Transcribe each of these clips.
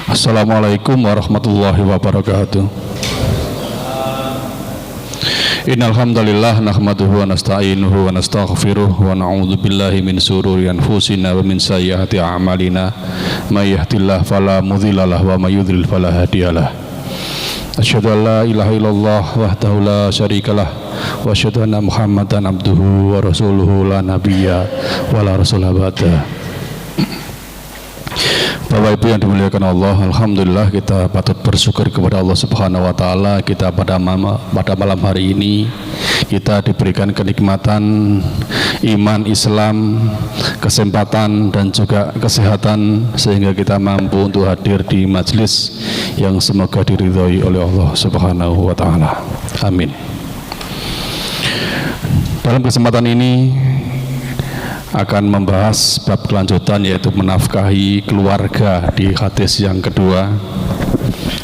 Assalamualaikum warahmatullahi wabarakatuh. Innal hamdalillah nahmaduhu wa nasta'inuhu wa nastaghfiruh wa na'udzu billahi min shururi anfusina wa min sayyiati a'malina may yahdihillahu fala mudhilla lahu wa may yudhlil fala hadiyalah. Asyhadu an la ilaha illallah wahdahu la syarikalah wa asyhadu anna Muhammadan abduhu wa rasuluhu la nabiyya wa la rasula ba'da. Bapak Ibu yang dimuliakan Allah, alhamdulillah kita patut bersyukur kepada Allah Subhanahu wa taala. Kita pada malam hari ini kita diberikan kenikmatan iman Islam, kesempatan dan juga kesehatan sehingga kita mampu untuk hadir di majelis yang semoga diridhai oleh Allah Subhanahu wa taala. Amin. Dalam kesempatan ini akan membahas bab kelanjutan, yaitu menafkahi keluarga di hadis yang kedua.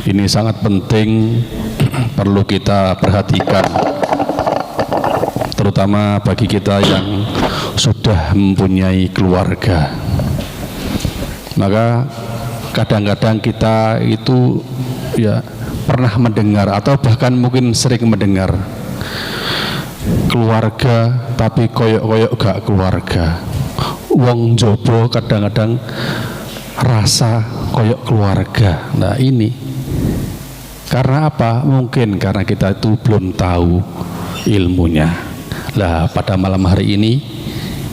Ini sangat penting, perlu kita perhatikan, terutama bagi kita yang sudah mempunyai keluarga. Maka kadang-kadang kita itu ya pernah mendengar atau bahkan mungkin sering mendengar keluarga tapi koyok-koyok gak keluarga. Wong jobo kadang-kadang rasa koyok keluarga. Nah ini karena apa? Mungkin karena kita itu belum tahu ilmunya. Nah pada malam hari ini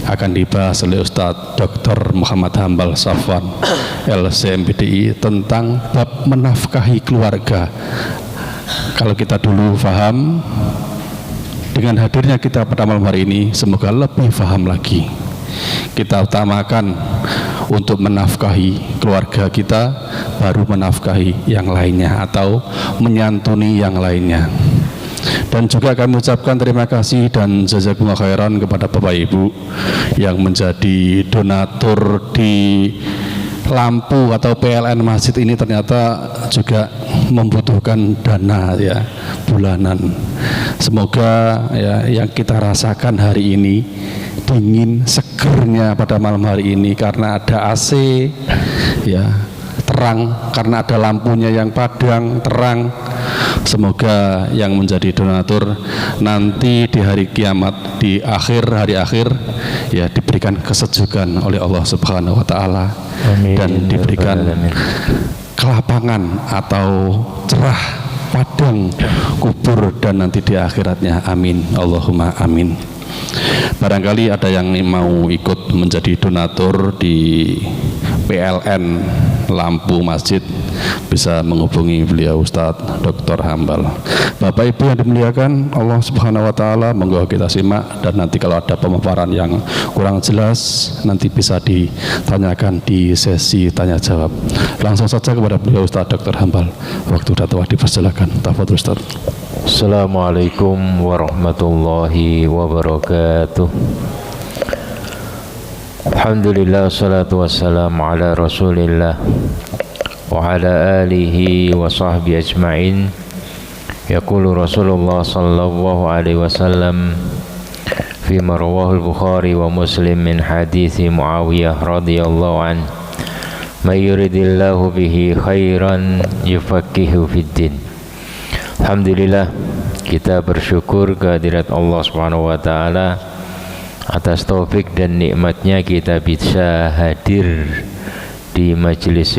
akan dibahas oleh Ustadz Dr. Muhammad Hambal Safwan LCMPDI tentang bab menafkahi keluarga. Kalau kita dulu paham, dengan hadirnya kita pada malam hari ini semoga lebih paham lagi. Kita utamakan untuk menafkahi keluarga kita, baru menafkahi yang lainnya atau menyantuni yang lainnya. Dan juga kami ucapkan terima kasih dan jazakumullah khairan kepada Bapak Ibu yang menjadi donatur di lampu atau PLN masjid ini. Ternyata juga membutuhkan dana ya bulanan. Semoga ya yang kita rasakan hari ini, dingin segernya pada malam hari ini karena ada AC ya, terang karena ada lampunya yang padang terang. Semoga yang menjadi donatur nanti di hari kiamat, di hari akhir ya diberikan kesejukan oleh Allah Subhanahu wa taala dan diberikan kelapangan atau cerah padang kubur dan nanti di akhiratnya. Amin Allahumma amin. Barangkali ada yang mau ikut menjadi donatur di PLN lampu masjid, bisa menghubungi beliau Ustadz Dr. Hambal. Bapak Ibu yang dimuliakan Allah Subhanahu wa taala, monggo kita simak dan nanti kalau ada pemaparan yang kurang jelas nanti bisa ditanyakan di sesi tanya jawab. Langsung saja kepada beliau Ustadz Dr. Hambal. Waktu sudah telah dipersilakan. Tafadhol Ustadz. Assalamualaikum warahmatullahi wabarakatuh. Alhamdulillah, salatu wassalamu ala rasulillah wa ala alihi wa sahbihi ajma'in. Yaqulu Rasulullah sallallahu alaihi wasallam fi marwahul Bukhari wa Muslim min hadithi Muawiyah radhiyallahu an, may yuridillahu bihi khairan yufaqihu fiddin. Alhamdulillah, kita bersyukur kehadirat Allah Subhanahu wa taala atas taufik dan nikmatnya kita bisa hadir di majelis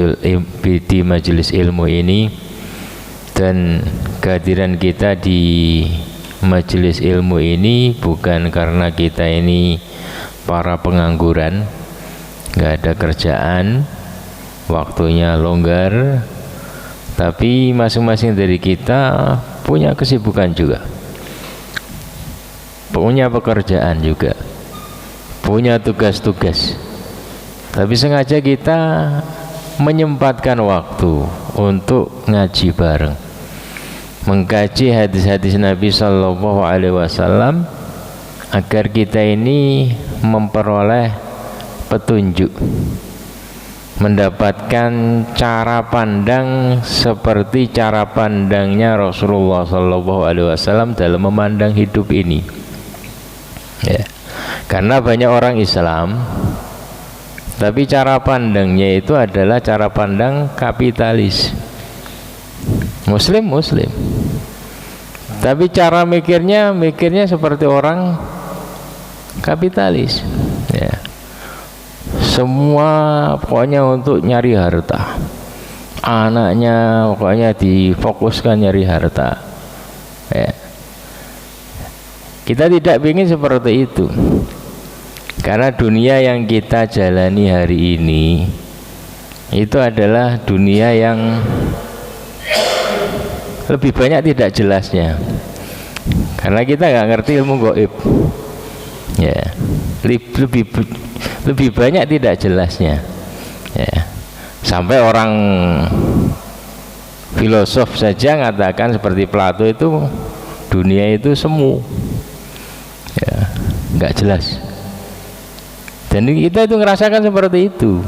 ilmu ini. Dan kehadiran kita di majelis ilmu ini bukan karena kita ini para pengangguran, nggak ada kerjaan, waktunya longgar, tapi masing-masing dari kita punya kesibukan juga, punya pekerjaan juga, punya tugas-tugas. Tapi sengaja kita menyempatkan waktu untuk ngaji bareng, mengkaji hadis-hadis Nabi Sallallahu Alaihi Wasallam agar kita ini memperoleh petunjuk, mendapatkan cara pandang seperti cara pandangnya Rasulullah Sallallahu Alaihi Wasallam dalam memandang hidup ini. Ya. Karena banyak orang Islam tapi cara pandangnya itu adalah cara pandang kapitalis. Muslim, tapi cara mikirnya seperti orang kapitalis, ya. Semua pokoknya untuk nyari harta, anaknya pokoknya difokuskan nyari harta, ya. Kita tidak ingin seperti itu, karena dunia yang kita jalani hari ini itu adalah dunia yang lebih banyak tidak jelasnya, karena kita nggak ngerti ilmu gaib, ya. Lebih banyak tidak jelasnya, ya. Sampai orang filosof saja mengatakan seperti Plato itu dunia itu semu, ya, nggak jelas. Dan kita itu ngerasakan seperti itu,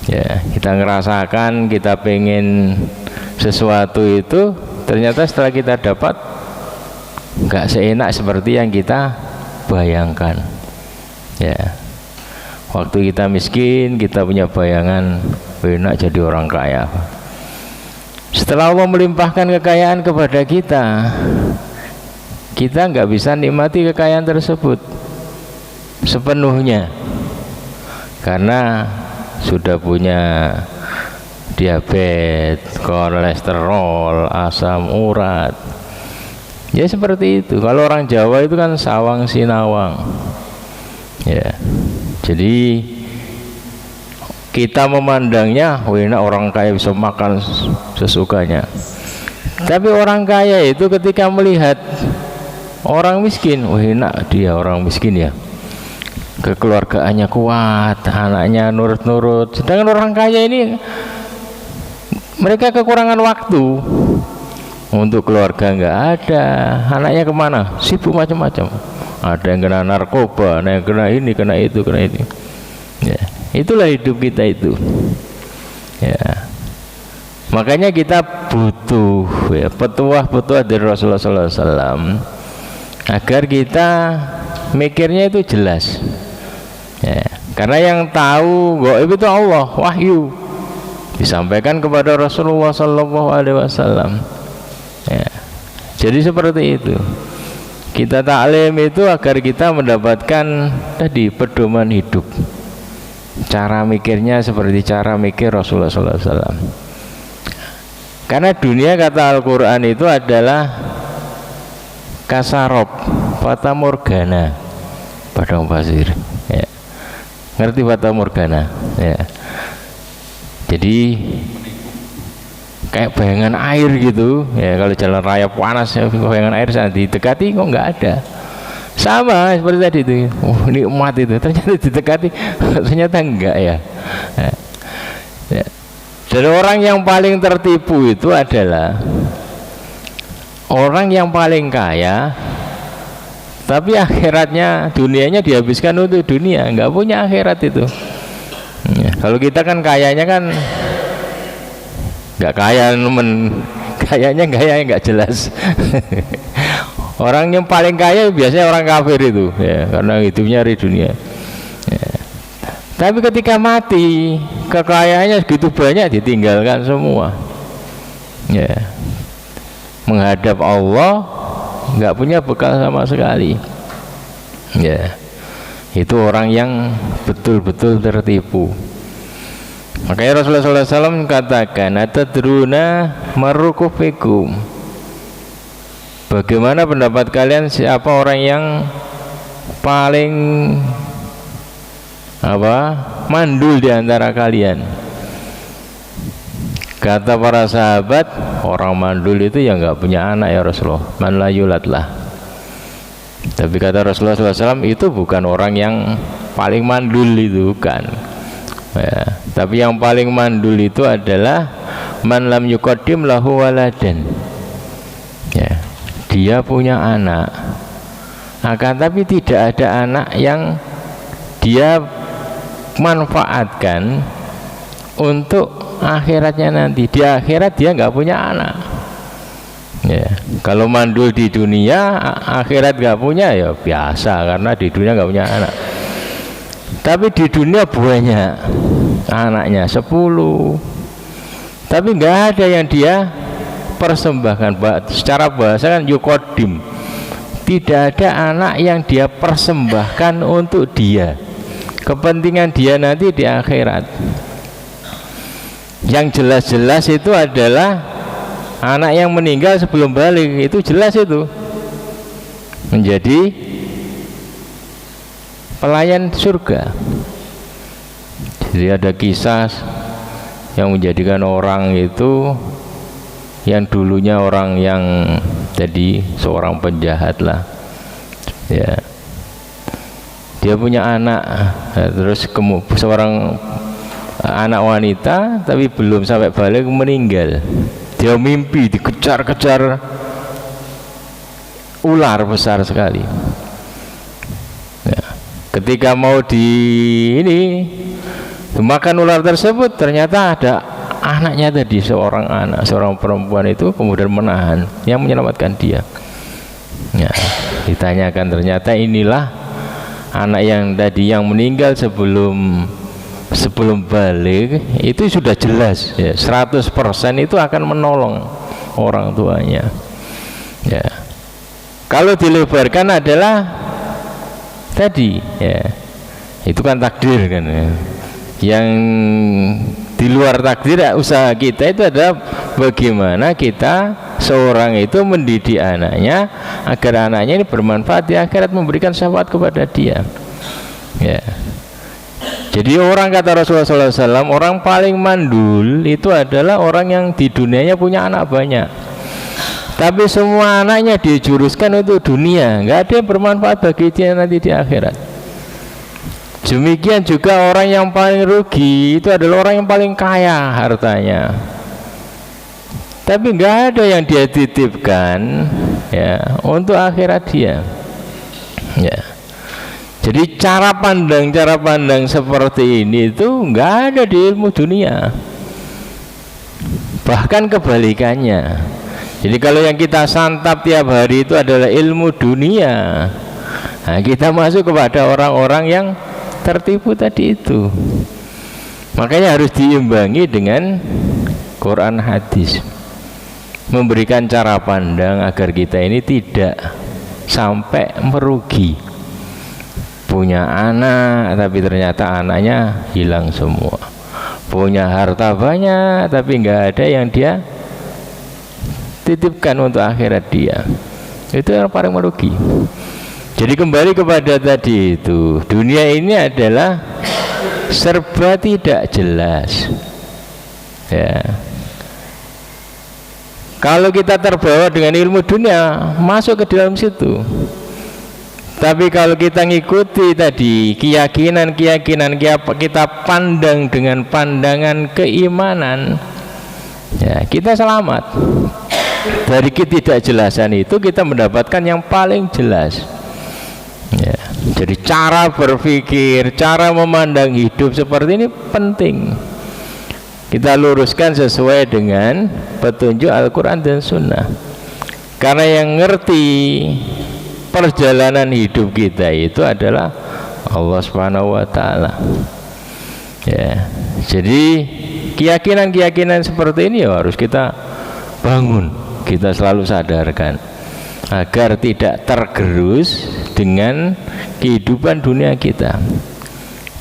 ya. Kita ngerasakan, kita pengen sesuatu itu, ternyata setelah kita dapat nggak seenak seperti yang kita bayangkan, ya. Waktu kita miskin, kita punya bayangan enak jadi orang kaya. Setelah Allah melimpahkan kekayaan kepada kita nggak bisa nikmati kekayaan tersebut sepenuhnya, karena sudah punya diabetes, kolesterol, asam urat. Ya seperti itu. Kalau orang Jawa itu kan sawang sinawang, ya. Jadi kita memandangnya, enak orang kaya bisa makan sesukanya. Tapi orang kaya itu ketika melihat orang miskin, enak dia orang miskin, ya. Kekeluargaannya kuat, anaknya nurut-nurut. Sedangkan orang kaya ini mereka kekurangan waktu, untuk keluarga nggak ada, anaknya kemana? Sibuk macam-macam. Ada yang kena narkoba, ada yang kena ini, kena itu, ya. Itulah hidup kita itu, ya. Makanya kita butuh, ya, petuah-petuah dari Rasulullah SAW agar kita mikirnya itu jelas, ya. Karena yang tahu gaib itu Allah, wahyu disampaikan kepada Rasulullah SAW, ya. Jadi seperti itu. Kita taklim itu agar kita mendapatkan tadi pedoman hidup, cara mikirnya seperti cara mikir Rasulullah SAW. Karena dunia, kata Al-Quran, itu adalah kasarob, fata morgana, padang pasir, ya. Ngerti fata morgana, ya. Jadi kayak bayangan air gitu, ya. Kalau jalan raya panas, ya, bayangan air saat didekati kok nggak ada. Sama seperti tadi itu, nikmat itu, ternyata didekati ternyata enggak, ya. Ya. Dan orang yang paling tertipu itu adalah orang yang paling kaya, tapi akhiratnya, dunianya dihabiskan untuk dunia, nggak punya akhirat itu. Ya. Kalau kita kan kayanya kan nggak kaya, kayaknya nggak jelas. Orang yang paling kaya biasanya orang kafir itu, ya, karena hidupnya dari dunia, ya. Tapi ketika mati, kekayaannya segitu banyak ditinggalkan semua, ya. Menghadap Allah nggak punya bekal sama sekali, ya. Itu orang yang betul-betul tertipu. Makanya Rasulullah SAW katakan, atadruna marukufikum, bagaimana pendapat kalian siapa orang yang paling mandul di antara kalian? Kata para sahabat, orang mandul itu yang nggak punya anak, ya Rasulullah, man la yulad lah. Tapi kata Rasulullah SAW, itu bukan orang yang paling mandul, itu bukan, ya. Tapi yang paling mandul itu adalah man lam yuqaddim lahu waladan, ya. Dia punya anak, akan tapi tidak ada anak yang dia manfaatkan untuk akhiratnya nanti. Di akhirat dia nggak punya anak, ya. Kalau mandul di dunia, akhirat nggak punya, ya biasa, karena di dunia nggak punya anak. Tapi di dunia banyak anaknya 10, tapi nggak ada yang dia persembahkan. Secara bahasa kan yukodim, tidak ada anak yang dia persembahkan untuk dia, kepentingan dia nanti di akhirat. Yang jelas-jelas itu adalah anak yang meninggal sebelum balik, itu jelas itu menjadi pelayan surga. Jadi ada kisah yang menjadikan orang itu yang dulunya orang yang jadi seorang penjahat lah ya, dia punya anak, terus seorang anak wanita tapi belum sampai balik meninggal. Dia mimpi dikejar-kejar ular besar sekali ya. Ketika mau makan ular tersebut, ternyata ada anaknya tadi, seorang perempuan itu kemudian menahan, yang menyelamatkan dia ya. Ditanyakan, ternyata inilah anak yang tadi yang meninggal sebelum balik, itu sudah jelas ya, 100% itu akan menolong orang tuanya ya. Kalau dilebarkan adalah tadi ya, itu kan takdir kan ya. Yang di luar takdir usaha kita itu adalah bagaimana kita seorang itu mendidik anaknya agar anaknya ini bermanfaat di akhirat, memberikan syafaat kepada dia ya. Jadi orang, kata Rasulullah SAW, orang paling mandul itu adalah orang yang di dunianya punya anak banyak, tapi semua anaknya dijuruskan untuk dunia, nggak ada yang bermanfaat bagi dia nanti di akhirat. Demikian juga orang yang paling rugi itu adalah orang yang paling kaya hartanya, tapi nggak ada yang dia titipkan ya untuk akhirat dia ya. Jadi cara pandang seperti ini itu nggak ada di ilmu dunia, bahkan kebalikannya. Jadi kalau yang kita santap tiap hari itu adalah ilmu dunia, nah kita masuk kepada orang-orang yang tertipu tadi itu. Makanya harus diimbangi dengan Quran hadis, memberikan cara pandang agar kita ini tidak sampai merugi. Punya anak tapi ternyata anaknya hilang semua, punya harta banyak tapi nggak ada yang dia titipkan untuk akhirat dia, itu yang paling merugi. Jadi kembali kepada tadi itu, dunia ini adalah serba tidak jelas ya. Kalau kita terbawa dengan ilmu dunia, masuk ke dalam situ. Tapi kalau kita ngikuti tadi keyakinan kita pandang dengan pandangan keimanan ya, kita selamat. Dari ketidakjelasan itu kita mendapatkan yang paling jelas ya. Jadi cara berpikir, cara memandang hidup seperti ini penting kita luruskan sesuai dengan petunjuk Al-Quran dan Sunnah. Karena yang ngerti perjalanan hidup kita itu adalah Allah Subhanahu wa Ta'ala ya. Jadi keyakinan seperti ini ya harus kita bangun, kita selalu sadarkan agar tidak tergerus dengan kehidupan dunia kita,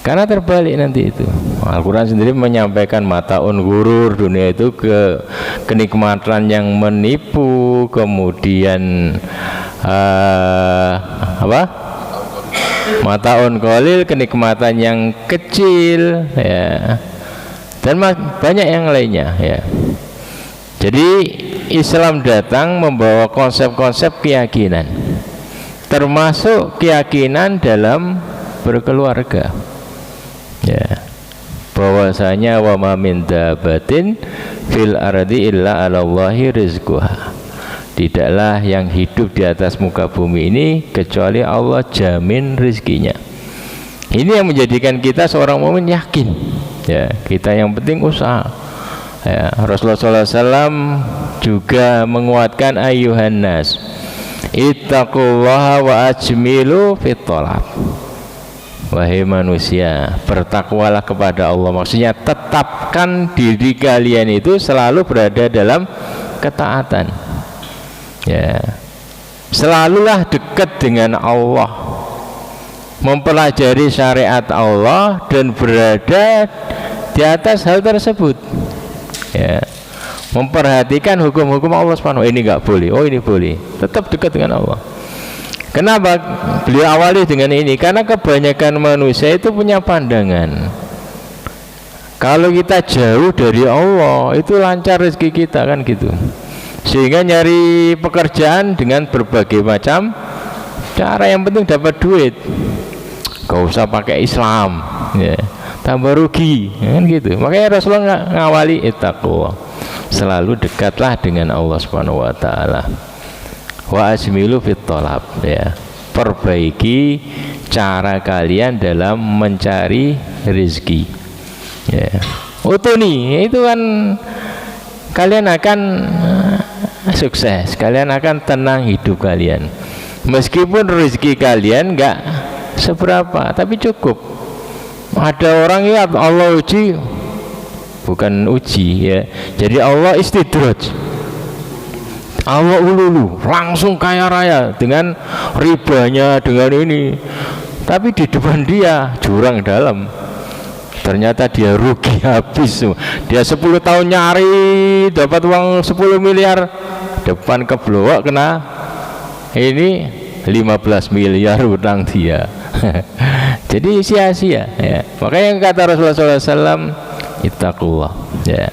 karena terbalik nanti itu. Al-Quran sendiri menyampaikan mataun gurur, dunia itu kenikmatan yang menipu, kemudian mataun qalil, kenikmatan yang kecil ya, dan banyak yang lainnya ya. Jadi Islam datang membawa konsep-konsep keyakinan, termasuk keyakinan dalam berkeluarga ya, bahwasanya wa ma min dabatin fil ardi illa 'alallahi rizquha, tidaklah yang hidup di atas muka bumi ini kecuali Allah jamin rizkinya. Ini yang menjadikan kita seorang mukmin yakin ya, kita yang penting usaha ya. Rasulullah SAW juga menguatkan ayyuhan nas ittaqullaha wa ajmilu fit thalab, wahai manusia, bertakwalah kepada Allah. Maksudnya tetapkan diri kalian itu selalu berada dalam ketaatan. Ya, selalulah dekat dengan Allah, mempelajari syariat Allah dan berada di atas hal tersebut. Ya, memperhatikan hukum-hukum Allah Subhanahu. Ini nggak boleh, oh ini boleh. Tetap dekat dengan Allah. Kenapa beliau awali dengan ini? Karena kebanyakan manusia itu punya pandangan, kalau kita jauh dari Allah itu lancar rezeki kita, kan gitu. Sehingga nyari pekerjaan dengan berbagai macam cara, yang penting dapat duit, gak usah pakai Islam, ya, tambah rugi, kan gitu. Makanya Rasulullah ngawali ittaqwa, selalu dekatlah dengan Allah Subhanahu wa taala. Wa asmilu fit thalab, ya, perbaiki cara kalian dalam mencari rezeki, ya. Utuni itu kan kalian akan sukses, kalian akan tenang hidup kalian, meskipun rezeki kalian enggak seberapa tapi cukup. Ada orang ya Allah uji, bukan uji, ya, jadi Allah istidraj, Allah ululu langsung kaya raya dengan ribanya, dengan ini, tapi di depan dia jurang dalam, ternyata dia rugi habis. Dia 10 tahun nyari dapat uang 10 miliar, depan keblowok kena ini 15 miliar utang dia. Jadi sia-sia, ya. Makanya kata Rasulullah SAW, ittaqullah, ya,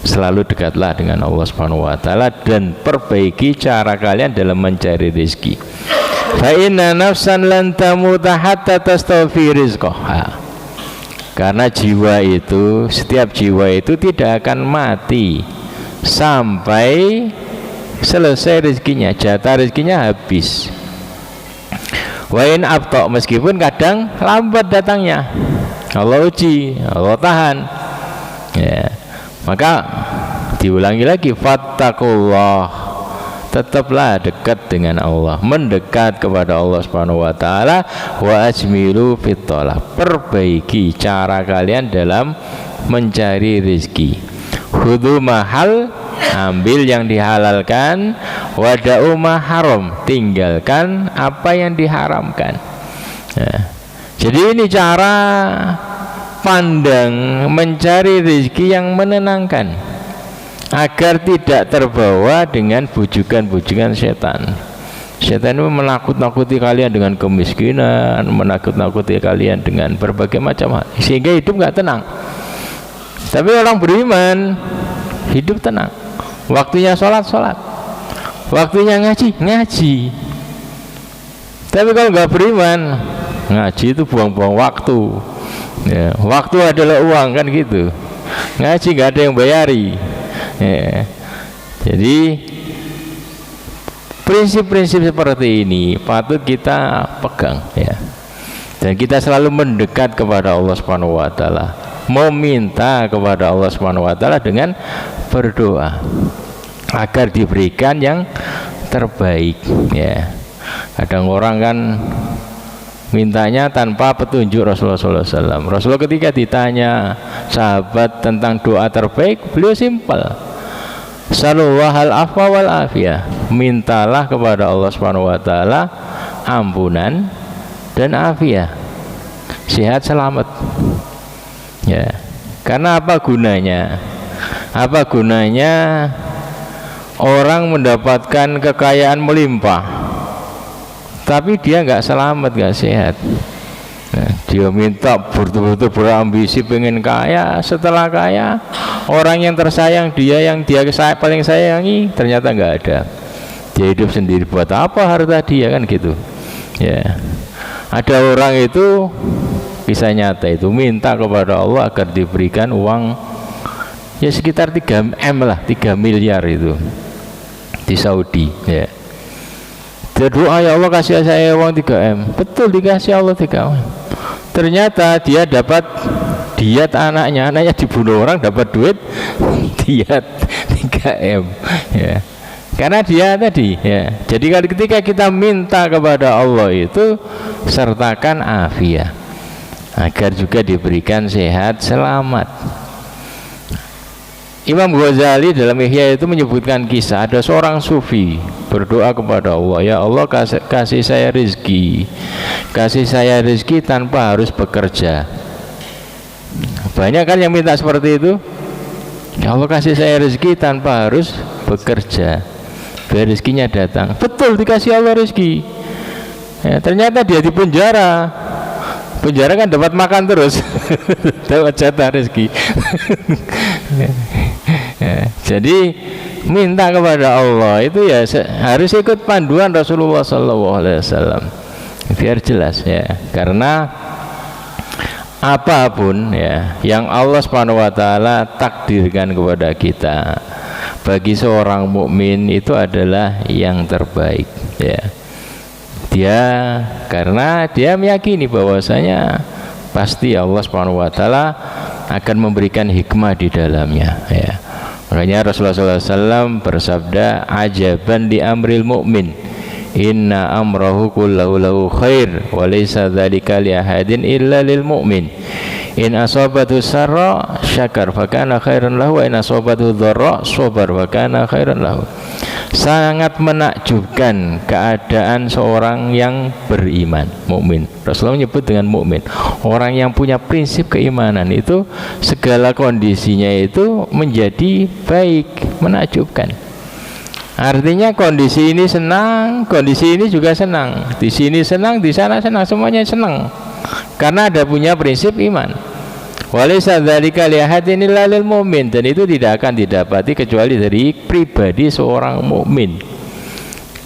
selalu dekatlah dengan Allah Subhanahu wa taala dan perbaiki cara kalian dalam mencari rezeki. Fa inna nafsan lan tamuta hatta tastafi rizqaha. Karena jiwa itu, setiap jiwa itu tidak akan mati sampai selesai rezekinya, jatah rezekinya habis. Wa in abta, meskipun kadang lambat datangnya, Allah uji, Allah tahan, ya. Maka diulangi lagi, fattaqullah, tetaplah dekat dengan Allah, mendekat kepada Allah Subhanahu wa taala. Wa ajmilu fit thalab, perbaiki cara kalian dalam mencari rezeki. Khudhu mahal, ambil yang dihalalkan, wada'u ma haram, tinggalkan apa yang diharamkan. Nah, jadi ini cara pandang mencari rezeki yang menenangkan, agar tidak terbawa dengan bujukan-bujukan setan. Setan itu menakut-nakuti kalian dengan kemiskinan, menakut-nakuti kalian dengan berbagai macam hal, sehingga hidup nggak tenang. Tapi orang beriman hidup tenang, waktunya sholat, waktunya ngaji. Tapi kalau nggak beriman, ngaji itu buang-buang waktu, ya, waktu adalah uang, kan gitu. Ngaji nggak ada yang bayari, ya. Jadi prinsip-prinsip seperti ini patut kita pegang, ya. Dan kita selalu mendekat kepada Allah Subhanahu wa taala, meminta kepada Allah Subhanahu wa taala dengan berdoa agar diberikan yang terbaik, ya. Kadang orang kan mintanya tanpa petunjuk Rasulullah SAW. Rasulullah ketika ditanya sahabat tentang doa terbaik, beliau simpel, salawahal afwa wal afiyah, mintalah kepada Allah Subhanahu wa taala ampunan dan afiyah, sehat selamat, ya. Karena apa gunanya? Apa gunanya orang mendapatkan kekayaan melimpah tapi dia nggak selamat, nggak sehat. Nah, dia minta betul-betul berambisi pengen kaya, setelah kaya orang yang tersayang dia, yang dia paling sayangi, ternyata nggak ada. Dia hidup sendiri, buat apa harta dia, kan gitu, ya. Ada orang itu bisa nyata itu minta kepada Allah agar diberikan uang ya sekitar 3 M lah, 3 miliar itu di Saudi, ya. Dia doa, ya Allah kasih saya uang 3 M. Betul, dikasih Allah 3 M. Ternyata dia dapat diet anaknya dibunuh orang, dapat duit diet 3 M, ya. Karena dia tadi, ya. Jadi ketika kita minta kepada Allah itu sertakan afiat. agar juga diberikan sehat selamat. Imam Ghazali dalam Ihya itu menyebutkan kisah ada seorang sufi berdoa kepada Allah, ya Allah kasih saya rezeki, kasih saya rezeki tanpa harus bekerja. Banyak kan yang minta seperti itu, ya Allah kasih saya rezeki tanpa harus bekerja, biar rezekinya datang. Betul, dikasih Allah rezeki, ya, ternyata dia di penjara. Penjara kan dapat makan terus dapat jatah rezeki. Ya, jadi minta kepada Allah itu ya harus ikut panduan Rasulullah SAW biar jelas ya, karena apapun ya yang Allah Subhanahu wa taala takdirkan kepada kita bagi seorang mukmin itu adalah yang terbaik ya. Dia karena dia meyakini bahwasanya pasti Allah Subhanahu wa taala akan memberikan hikmah di dalamnya ya. Makanya Rasulullah SAW bersabda, ajaban di amril mu'min, inna amrahu kullahu lahu khair wa laysa dzalika li ahadin illa lil mu'min. In asabatu sarra syakar fa kana khairan lahu wa in asabatu dharra sabar fa kana khairan lahu. Sangat menakjubkan keadaan seorang yang beriman, mukmin. Rasulullah menyebut dengan mukmin, orang yang punya prinsip keimanan itu segala kondisinya itu menjadi baik, menakjubkan. Artinya kondisi ini senang, kondisi ini juga senang, di sini senang, di sana senang, semuanya senang, karena ada punya prinsip iman. Walaysa dzalika li ahadin illa lil mu'min, dan itu tidak akan didapati kecuali dari pribadi seorang mukmin.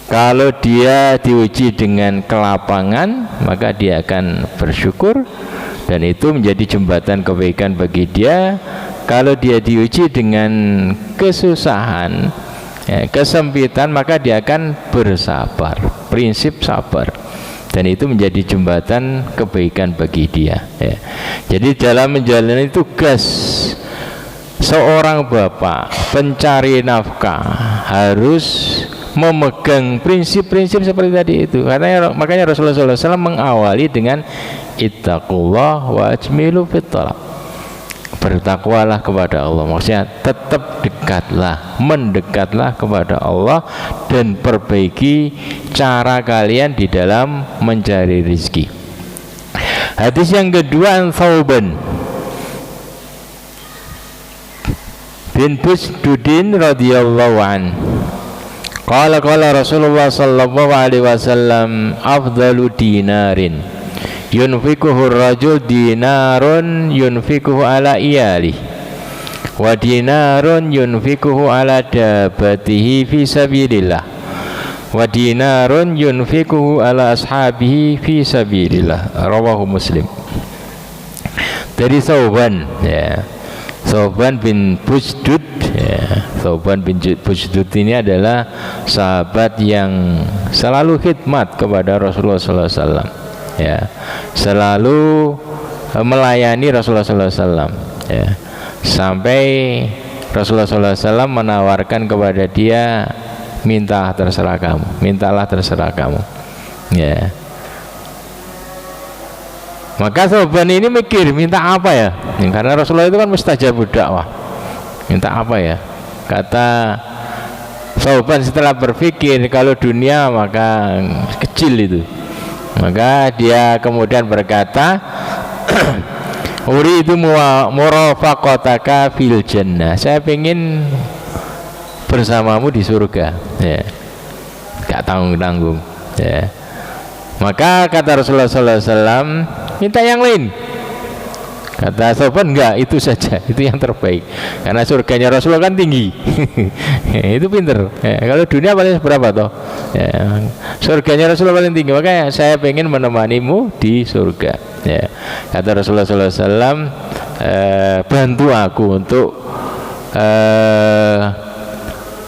Kalau dia diuji dengan kelapangan, maka dia akan bersyukur dan itu menjadi jembatan kebaikan bagi dia. Kalau dia diuji dengan kesusahan, ya, kesempitan, maka dia akan bersabar, prinsip sabar, dan itu menjadi jembatan kebaikan bagi dia ya. Jadi dalam menjalani tugas seorang bapak pencari nafkah harus memegang prinsip-prinsip seperti tadi itu. Karena makanya Rasulullah SAW mengawali dengan ittaqullah wa ajmilu fit talab. Bertakwalah kepada Allah, maksudnya tetap dekatlah, mendekatlah kepada Allah dan perbaiki cara kalian di dalam mencari rezeki. Hadis yang kedua, Thauban bin Busdudin radhiyallahu an. Qala Rasulullah sallallahu alaihi wasallam, afdalu dinarin yunfikuhu rajul dinarun yunfikuhu ala iyalih wa dinarun yunfikuhu ala dabatihi fi sabilillah wa dinarun yunfikuhu ala ashabihi fi sabilillah. Rawahu Muslim. Dari Thauban ya, Thauban bin Busdud ya. Thauban bin Busdud ini adalah sahabat yang selalu khidmat kepada Rasulullah SAW ya, selalu melayani Rasulullah SAW ya, sampai Rasulullah SAW menawarkan kepada dia, mintalah terserah kamu, mintalah terserah kamu ya. Maka Thauban ini mikir minta apa ya, karena Rasulullah itu kan mustajabud dakwah, minta apa ya. Kata Thauban setelah berpikir, kalau dunia maka kecil itu. Maka dia kemudian berkata, uridu murafaqataka fil jannah, saya ingin bersamamu di surga ya, gak tanggung-tanggung ya. Maka kata Rasulullah SAW, minta yang lain. Kata Thauban, enggak, itu saja, itu yang terbaik, karena surganya Rasulullah kan tinggi. Itu pinter ya. Kalau dunia paling berapa toh ya, surganya Rasulullah paling tinggi, makanya saya pengen menemanimu di surga ya. Kata Rasulullah SAW, bantu aku untuk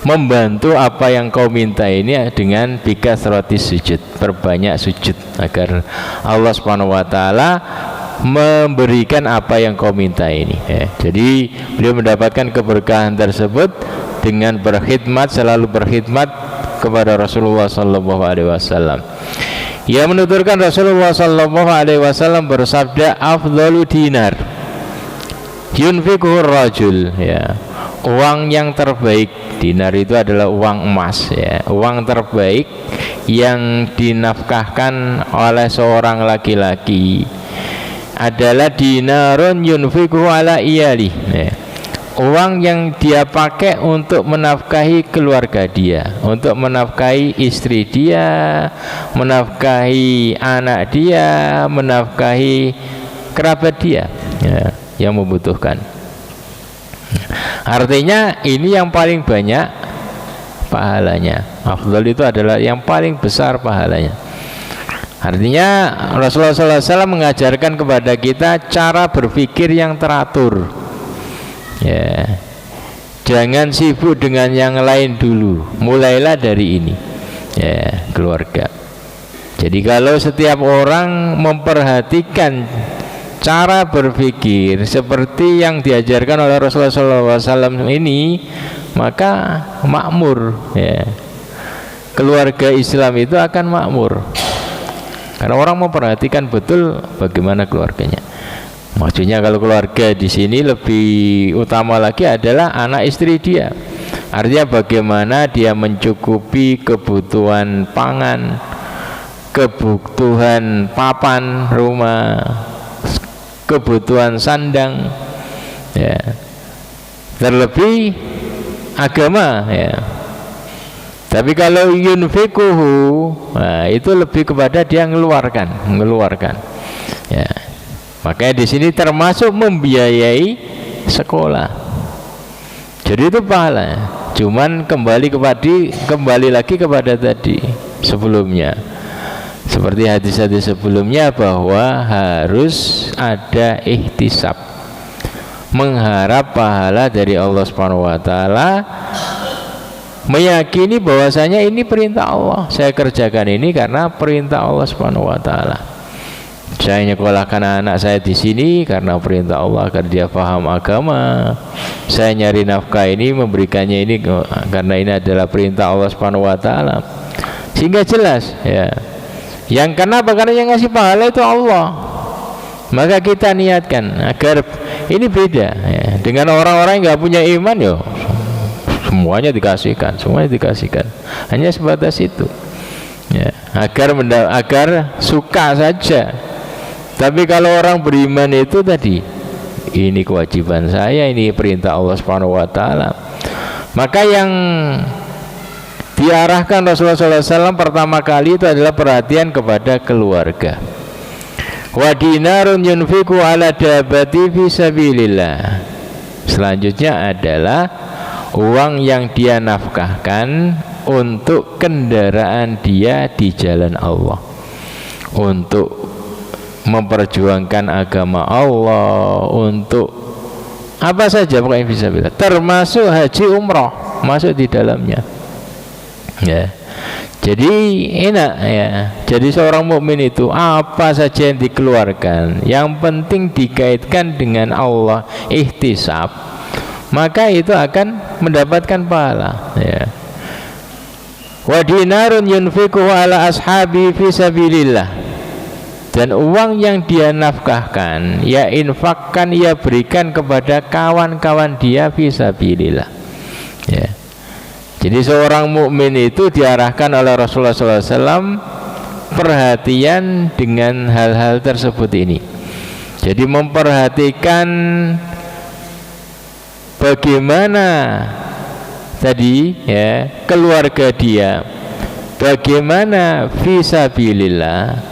membantu apa yang kau minta ini dengan bikasratis sujud, perbanyak sujud agar Allah Subhanahu wa taala memberikan apa yang kau minta ini ya. Jadi beliau mendapatkan keberkahan tersebut dengan berkhidmat, selalu berkhidmat kepada Rasulullah SAW. Ia menuturkan Rasulullah sallallahu alaihi wasallam bersabda, afdalu dinar yunfiquhu rajul, ya, uang yang terbaik. Dinar itu adalah uang emas, ya, uang terbaik yang dinafkahkan oleh seorang laki-laki adalah dinarun yunfiquhu ala iyali, ya, uang yang dia pakai untuk menafkahi keluarga dia, untuk menafkahi istri dia, menafkahi anak dia, menafkahi kerabat dia, ya, yang membutuhkan. Artinya ini yang paling banyak pahalanya. Afdal itu adalah yang paling besar pahalanya. Artinya Rasulullah SAW mengajarkan kepada kita cara berpikir yang teratur, ya. Jangan sibuk dengan yang lain dulu, mulailah dari ini, ya, keluarga. Jadi kalau setiap orang memperhatikan cara berpikir seperti yang diajarkan oleh Rasulullah SAW ini, maka makmur, ya. Keluarga Islam itu akan makmur karena orang memperhatikan betul bagaimana keluarganya. Maksudnya kalau keluarga di sini lebih utama lagi adalah anak istri dia. Artinya bagaimana dia mencukupi kebutuhan pangan, kebutuhan papan rumah, kebutuhan sandang, ya. Terlebih agama, ya. Tapi kalau yunfikuhu, nah, itu lebih kepada dia mengeluarkan, ya. Makanya di sini termasuk membiayai sekolah. Jadi itu pahala. Cuman kembali lagi kepada tadi sebelumnya. Seperti hadis-hadis sebelumnya bahwa harus ada ihtisab, mengharap pahala dari Allah Subhanahu wa taala, meyakini bahwasanya ini perintah Allah. Saya kerjakan ini karena perintah Allah Subhanahu wa taala. Saya nyekolahkan anak saya di sini karena perintah Allah agar dia paham agama. Saya nyari nafkah ini, memberikannya ini karena ini adalah perintah Allah Subhanahu wa taala. Sehingga jelas, ya. Yang kenapa? Karena yang ngasih pahala itu Allah. Maka kita niatkan agar ini beda, ya. Dengan orang-orang yang nggak punya iman, yo, semuanya dikasihkan, hanya sebatas itu, ya, agar suka saja. Tapi kalau orang beriman itu tadi, ini kewajiban saya, ini perintah Allah Subhanahu wa taala. Maka yang diarahkan Rasulullah SAW pertama kali itu adalah perhatian kepada keluarga. Wa dinarun yunfiqu ala dabati fi sabilillah. Selanjutnya adalah uang yang dia nafkahkan untuk kendaraan dia di jalan Allah, untuk memperjuangkan agama Allah, untuk apa saja pokoknya bisa bila, termasuk haji umroh masuk di dalamnya, ya. Jadi enak, ya. Jadi seorang mukmin itu apa saja yang dikeluarkan, yang penting dikaitkan dengan Allah, ihtisab, maka itu akan mendapatkan pahala, ya. Wa dinarun yunfiquhu ala ashabi fi sabilillah. Dan uang yang dia nafkahkan, ya infakkan, ia berikan kepada kawan-kawan dia fi sabilillah, ya. Jadi seorang mukmin itu diarahkan oleh Rasulullah SAW perhatian dengan hal-hal tersebut ini. Jadi memperhatikan bagaimana tadi, ya, keluarga dia, bagaimana fisabilillah,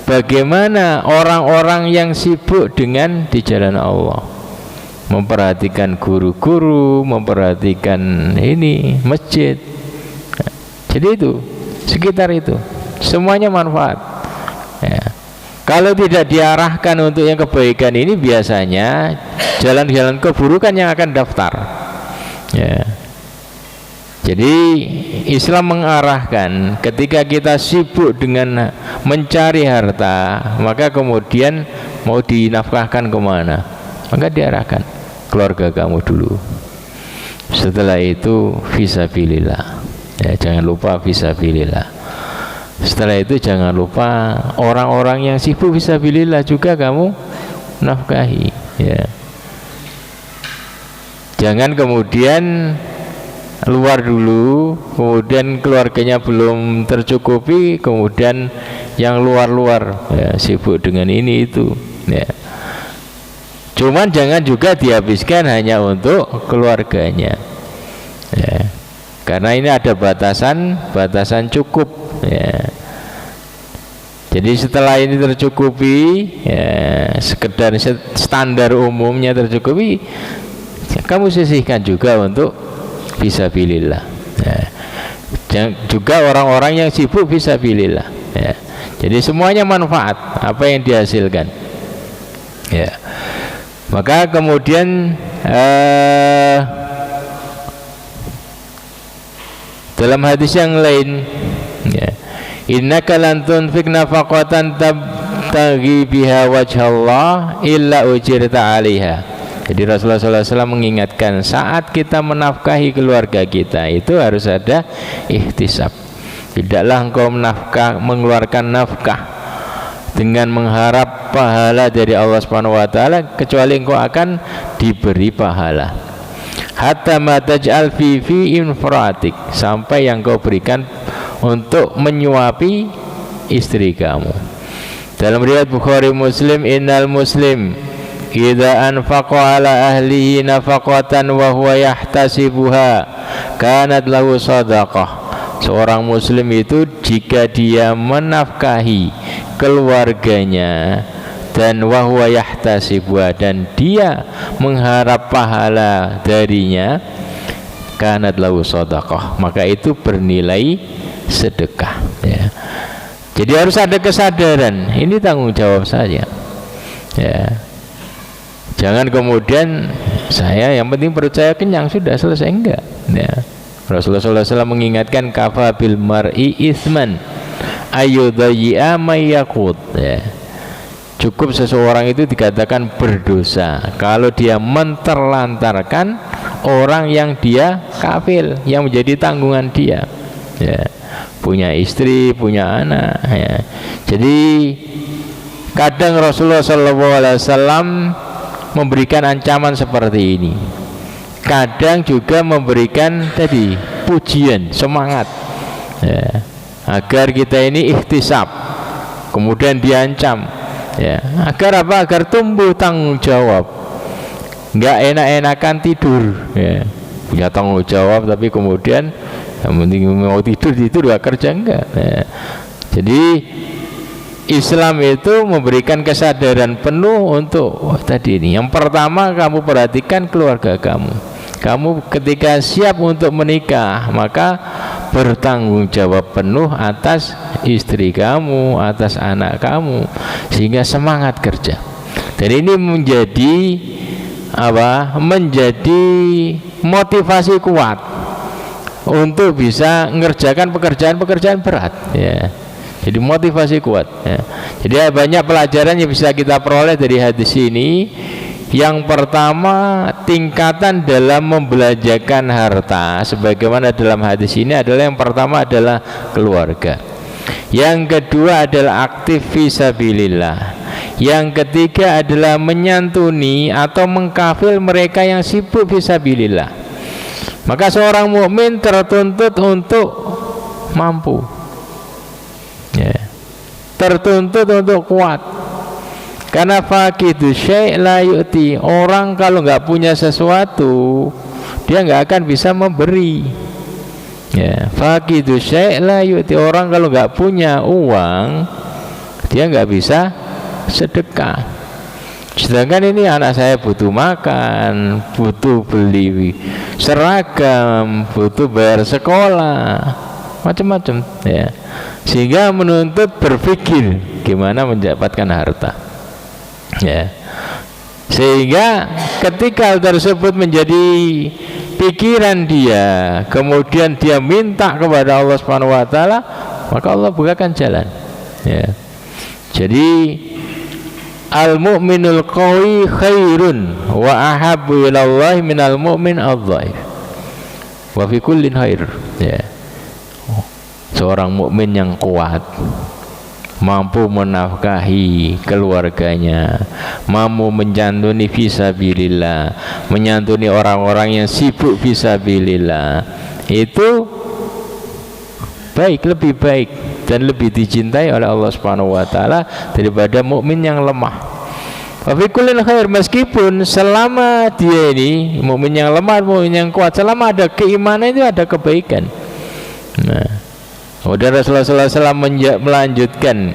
bagaimana orang-orang yang sibuk dengan di jalan Allah, memperhatikan guru-guru, memperhatikan ini masjid. Jadi itu, sekitar itu semuanya manfaat, ya. Kalau tidak diarahkan untuk yang kebaikan ini, biasanya jalan-jalan keburukan yang akan daftar, ya. Jadi Islam mengarahkan ketika kita sibuk dengan mencari harta, maka kemudian mau dinafkahkan kemana, maka diarahkan keluarga kamu dulu, setelah itu fisabilillah, ya, jangan lupa fisabilillah. Setelah itu jangan lupa orang-orang yang sibuk fisabilillah juga kamu nafkahi, ya. Jangan kemudian luar dulu, kemudian keluarganya belum tercukupi, kemudian yang luar-luar ya, sibuk dengan ini itu, ya. Cuman jangan juga dihabiskan hanya untuk keluarganya, ya. Karena ini ada batasan cukup, ya. Jadi setelah ini tercukupi, ya, sekedar standar umumnya tercukupi, kamu sisihkan juga untuk fisabilillah, ya. Juga orang-orang yang sibuk fisabilillah, ya. Jadi semuanya manfaat apa yang dihasilkan, ya. Maka kemudian dalam hadis yang lain, ya, innaka lan tunfik nafaqatan tabtaghi biha wajhallah illa ujirta 'alaiha. Jadi Rasulullah SAW mengingatkan saat kita menafkahi keluarga kita itu harus ada ihtisab. Tidaklah engkau mengeluarkan nafkah dengan mengharap pahala dari Allah Subhanahu wa taala kecuali engkau akan diberi pahala. Hatta ma taj'al fi infratik, sampai yang kau berikan untuk menyuapi istri kamu. Dalam riwayat Bukhari Muslim, innal muslim idza anfaqa ala ahlihi nafaqatan wa huwa yahtasibuha kanat lahu shadaqah. Seorang muslim itu jika dia menafkahi keluarganya dan wa huwa yahtasibuha, dan dia mengharap pahala darinya, kanat lahu shadaqah, maka itu bernilai sedekah, ya. Jadi harus ada kesadaran, ini tanggung jawab saya, ya. Jangan kemudian saya yang penting perut saya kenyang sudah selesai, enggak, ya. Rasulullah SAW mengingatkan kafa bil mar'i itsman ayyudayya may yaqut, ya. Cukup seseorang itu dikatakan berdosa kalau dia menterlantarkan orang yang dia kafil, yang menjadi tanggungan dia, ya. Punya istri, punya anak, ya. Jadi kadang Rasulullah SAW memberikan ancaman seperti ini, kadang juga memberikan tadi pujian, semangat, ya, agar kita ini ihtisab, kemudian diancam, ya, agar apa? Agar tumbuh tanggung jawab, nggak enak-enakan tidur, ya. Punya tanggung jawab tapi kemudian yang penting mau tidur gak kerja, enggak, ya. Jadi Islam itu memberikan kesadaran penuh untuk tadi ini. Yang pertama, kamu perhatikan keluarga kamu. Kamu ketika siap untuk menikah, maka bertanggung jawab penuh atas istri kamu, atas anak kamu, sehingga semangat kerja. Dan ini menjadi apa? Menjadi motivasi kuat untuk bisa mengerjakan pekerjaan-pekerjaan berat, ya. Jadi motivasi kuat, ya. Jadi banyak pelajaran yang bisa kita peroleh dari hadis ini. Yang pertama, tingkatan dalam membelanjakan harta sebagaimana dalam hadis ini adalah, yang pertama adalah keluarga. Yang kedua adalah aktif fisabilillah. Yang ketiga adalah menyantuni atau mengkafil mereka yang sibuk fisabilillah. Maka seorang mukmin tertuntut untuk mampu, ya, tertuntut untuk kuat. Karena faqidu syai' la yu'ti. Orang kalau nggak punya sesuatu, dia nggak akan bisa memberi, ya. Faqidu syai' la yu'ti. Orang kalau nggak punya uang, dia nggak bisa sedekah. Sedangkan ini anak saya butuh makan, butuh beli seragam, butuh bayar sekolah, macam-macam, ya. Sehingga menuntut berpikir gimana mendapatkan harta, ya. Sehingga ketika hal tersebut menjadi pikiran dia, kemudian dia minta kepada Allah Subhanahu wa taala, maka Allah bukakan jalan, ya. Jadi al-mu'minul qawi khairun wa ahabbu ilallahi minal mu'min adh-dhaif wa fi kullin khair, ya. seorang mukmin yang kuat, mampu menafkahi keluarganya, mampu menyantuni fisabilillah, menyantuni orang-orang yang sibuk fisabilillah, itu baik, lebih baik dan lebih dicintai oleh Allah Subhanahu wa taala daripada mukmin yang lemah. Tapi kulil khair, meskipun selama dia ini mukmin yang lemah, mukmin yang kuat, selama ada keimanan itu ada kebaikan. Nah, kemudian Rasulullah SAW melanjutkan,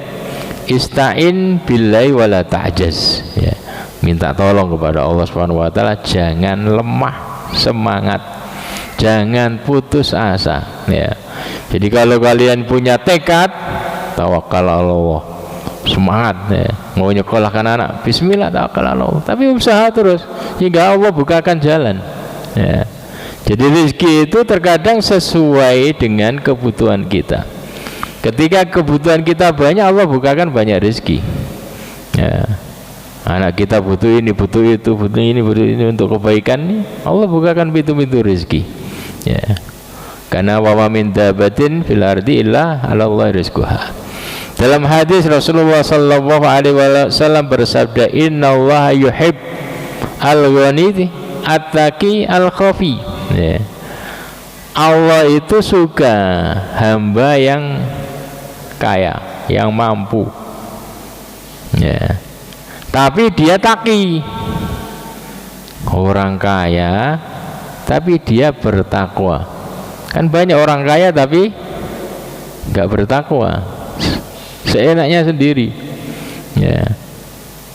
ista'in billahi wala ta'jaz, ya, minta tolong kepada Allah Subhanahu wa taala, jangan lemah semangat, jangan putus asa, ya. Jadi kalau kalian punya tekad, tawakal Allah, semangat, ya. Mau nyekolahkan anak, bismillah, tawakal Allah, tapi usaha terus hingga Allah bukakan jalan, ya. Jadi rezeki itu terkadang sesuai dengan kebutuhan kita. Ketika kebutuhan kita banyak, Allah bukakan banyak rezeki, ya. Anak kita butuh ini, butuh itu, butuh ini, butuh ini untuk kebaikan, Allah bukakan pintu-pintu rezeki, ya. Karena wa ma min dabatin fil ardi illa 'ala Allah rizquha. Dalam hadis Rasulullah sallallahu alaihi wasallam bersabda, innallaha yuhib al-ghani at-taqi al-khafi, ya. Allah itu suka hamba yang kaya, yang mampu, ya, tapi dia taki. Orang kaya tapi dia bertakwa. Kan banyak orang kaya tapi nggak bertakwa, seenaknya sendiri, ya.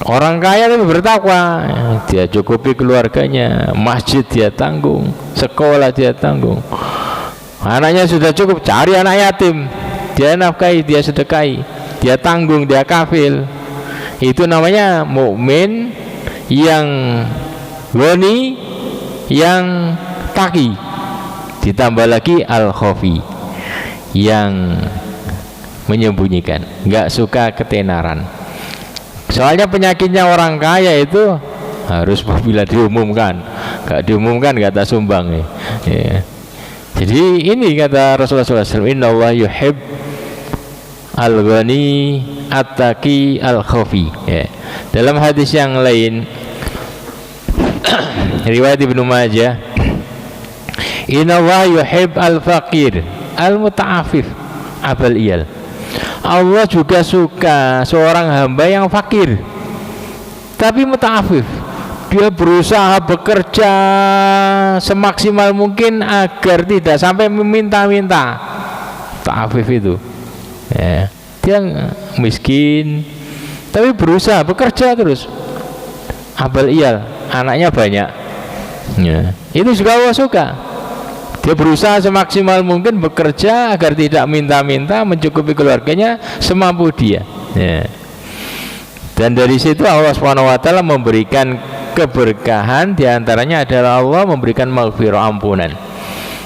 Orang kaya tapi bertakwa, dia cukupi keluarganya, masjid dia tanggung, sekolah dia tanggung, anaknya sudah cukup, cari anak yatim, dia nafkahi, dia sedekahi, dia tanggung, dia kafil. Itu namanya mukmin yang ghani, yang taqi. Ditambah lagi al-khafi, yang menyembunyikan, nggak suka ketenaran. Soalnya penyakitnya orang kaya itu harus apabila diumumkan, nggak diumumkan nggak tak sumbang, ya. Jadi ini kata Rasulullah SAW, inna Allah yuhib al-ghani at-taqi al-khafi, ya. Dalam hadis yang lain riwayat Ibnu Majah, inna Allah yuhib al-faqir al-muta'afif abal iyal. Allah juga suka seorang hamba yang fakir tapi muta'afif, dia berusaha bekerja semaksimal mungkin agar tidak sampai meminta-minta. Ta'afif itu, ya, dia miskin tapi berusaha bekerja terus. Abal iyal, anaknya banyak, ya. Itu juga Allah suka. Dia berusaha semaksimal mungkin bekerja agar tidak minta-minta, mencukupi keluarganya semampu dia, ya. Dan dari situ Allah SWT memberikan keberkahan, diantaranya adalah Allah memberikan maghfirah, ampunan.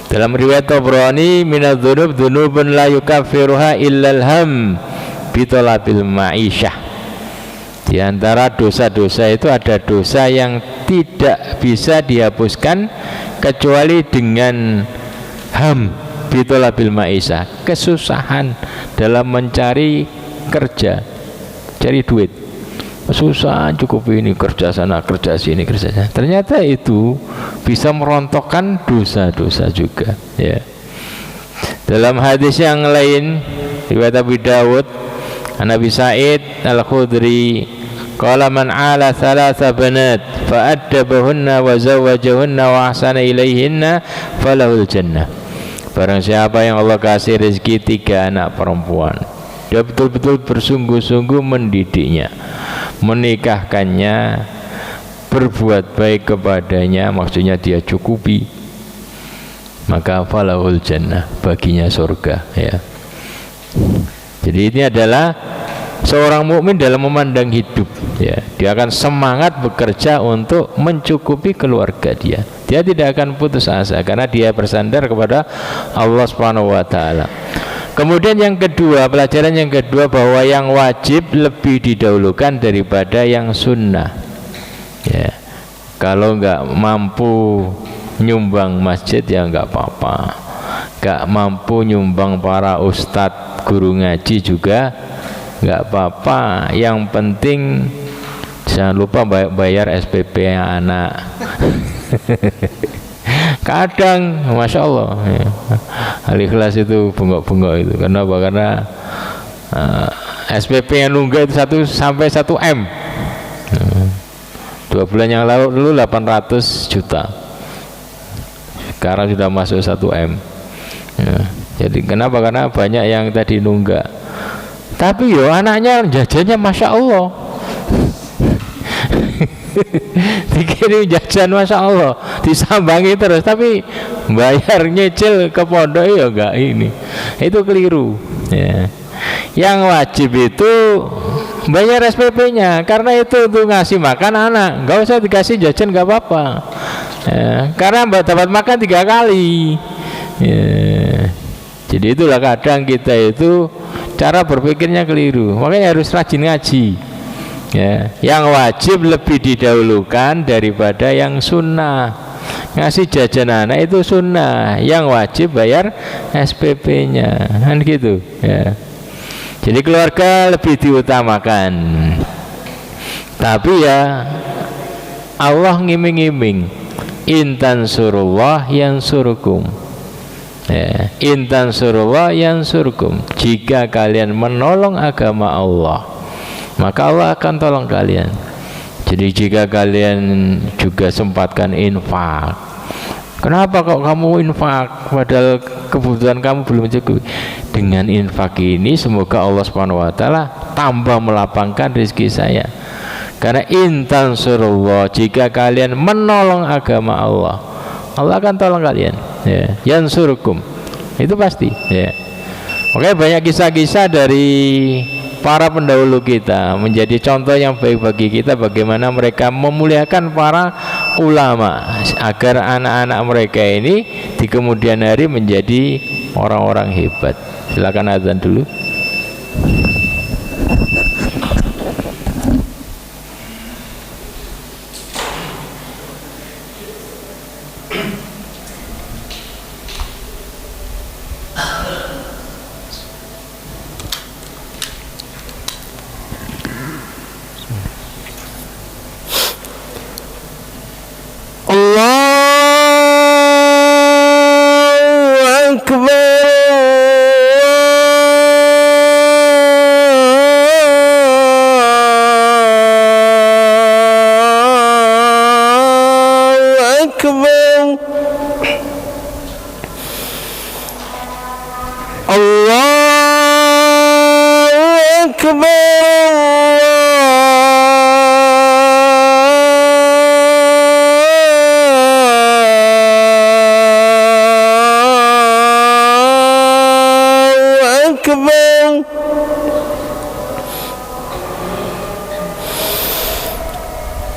Dalam riwayat Tabrani, minadz-dzunub dzunubun la yukaffiruha illal ham bitolabil ma'isyah. Di antara dosa-dosa itu ada dosa yang tidak bisa dihapuskan kecuali dengan ham bitolabil ma'isyah, kesusahan dalam mencari kerja, cari duit, susah cukup ini, kerja sana kerja sini kerja sana. Ternyata itu bisa merontokkan dosa-dosa juga, ya. Dalam hadis yang lain riwayat Abu Dawud, Nabi Sa'id Al-Khudri qala man ala thalatha banat fa addabahunna wa zawwajahunna wa ahsana ilaihinna falahul jannah. Barang siapa yang Allah kasih rezeki 3 anak perempuan, dia betul-betul bersungguh-sungguh mendidiknya, menikahkannya, berbuat baik kepadanya, maksudnya dia cukupi, maka falahul jannah, baginya surga, ya. Jadi ini adalah seorang mukmin dalam memandang hidup, ya. Dia akan semangat bekerja untuk mencukupi keluarga dia. Dia tidak akan putus asa karena dia bersandar kepada Allah Subhanahu wa taala. Kemudian yang kedua, pelajaran yang kedua, bahwa yang wajib lebih didahulukan daripada yang sunnah, ya. Kalau nggak mampu nyumbang masjid ya nggak apa-apa. gak mampu nyumbang para ustadz guru ngaji juga gak apa-apa, yang penting jangan lupa bayar SPP anak. Kadang Masya Allah ya, Al-Ikhlas itu bengok-bengok itu. Kenapa? Karena SPP yang nunggak itu 1 sampai 1 M. 2 bulan yang lalu dulu 800 juta, sekarang sudah masuk 1 M ya. Jadi kenapa? Karena banyak yang tadi nunggak, tapi yo anaknya jajannya Masya Allah. Dikirim jajan Masya Allah, disambangi terus, tapi bayar nyicil ke pondok ya enggak, ini itu keliru ya. Yang wajib itu bayar SPP-nya, karena itu untuk ngasih makan anak, nggak usah dikasih jajan nggak apa-apa ya, karena dapat makan 3 kali ya. Jadi itulah kadang kita itu cara berpikirnya keliru, makanya harus rajin ngaji ya. Yang wajib lebih didahulukan daripada yang sunnah. Ngasih jajan anak itu sunnah, yang wajib bayar SPP-nya kan gitu ya. Jadi keluarga lebih diutamakan, tapi ya Allah ngiming-ngiming, intan surullah yang surkum ya, intan surullah yang surkum, jika kalian menolong agama Allah maka Allah akan tolong kalian. Jadi jika kalian juga sempatkan infak, kenapa kok kamu infak padahal kebutuhan kamu belum cukup? Dengan infak ini semoga Allah Subhanahu wa taala tambah melapangkan rezeki saya. Karena intan surullah, jika kalian menolong agama Allah, Allah akan tolong kalian ya. Yansurkum, itu pasti ya. Oke, banyak kisah-kisah dari para pendahulu kita menjadi contoh yang baik bagi kita, bagaimana mereka memuliakan para ulama agar anak-anak mereka ini di kemudian hari menjadi orang-orang hebat. Silakan azan dulu.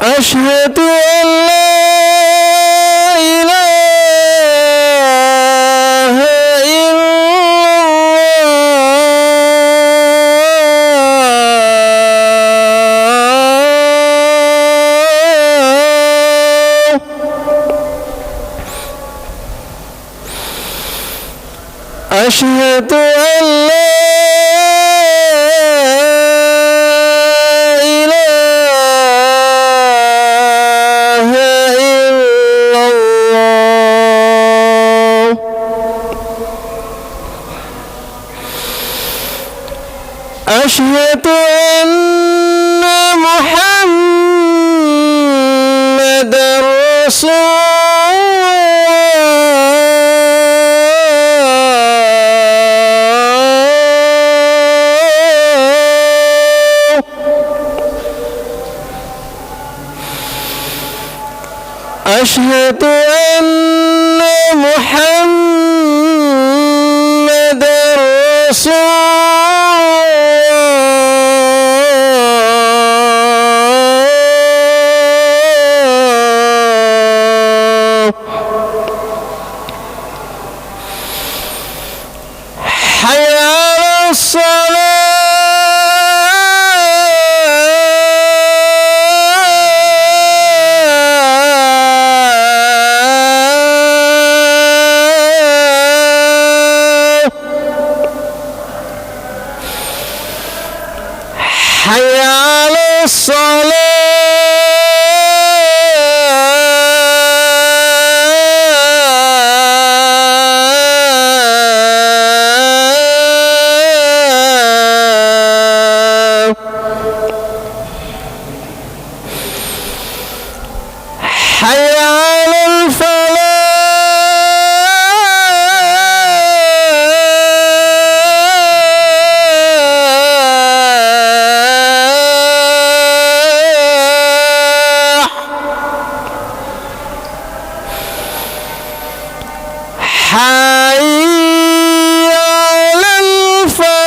أشهد أن لا إله إلا الله أشهد أن لا أشهد أن محمد رسول الله أشهد أن محمد رسول حي على الفلاح حي على الفلاح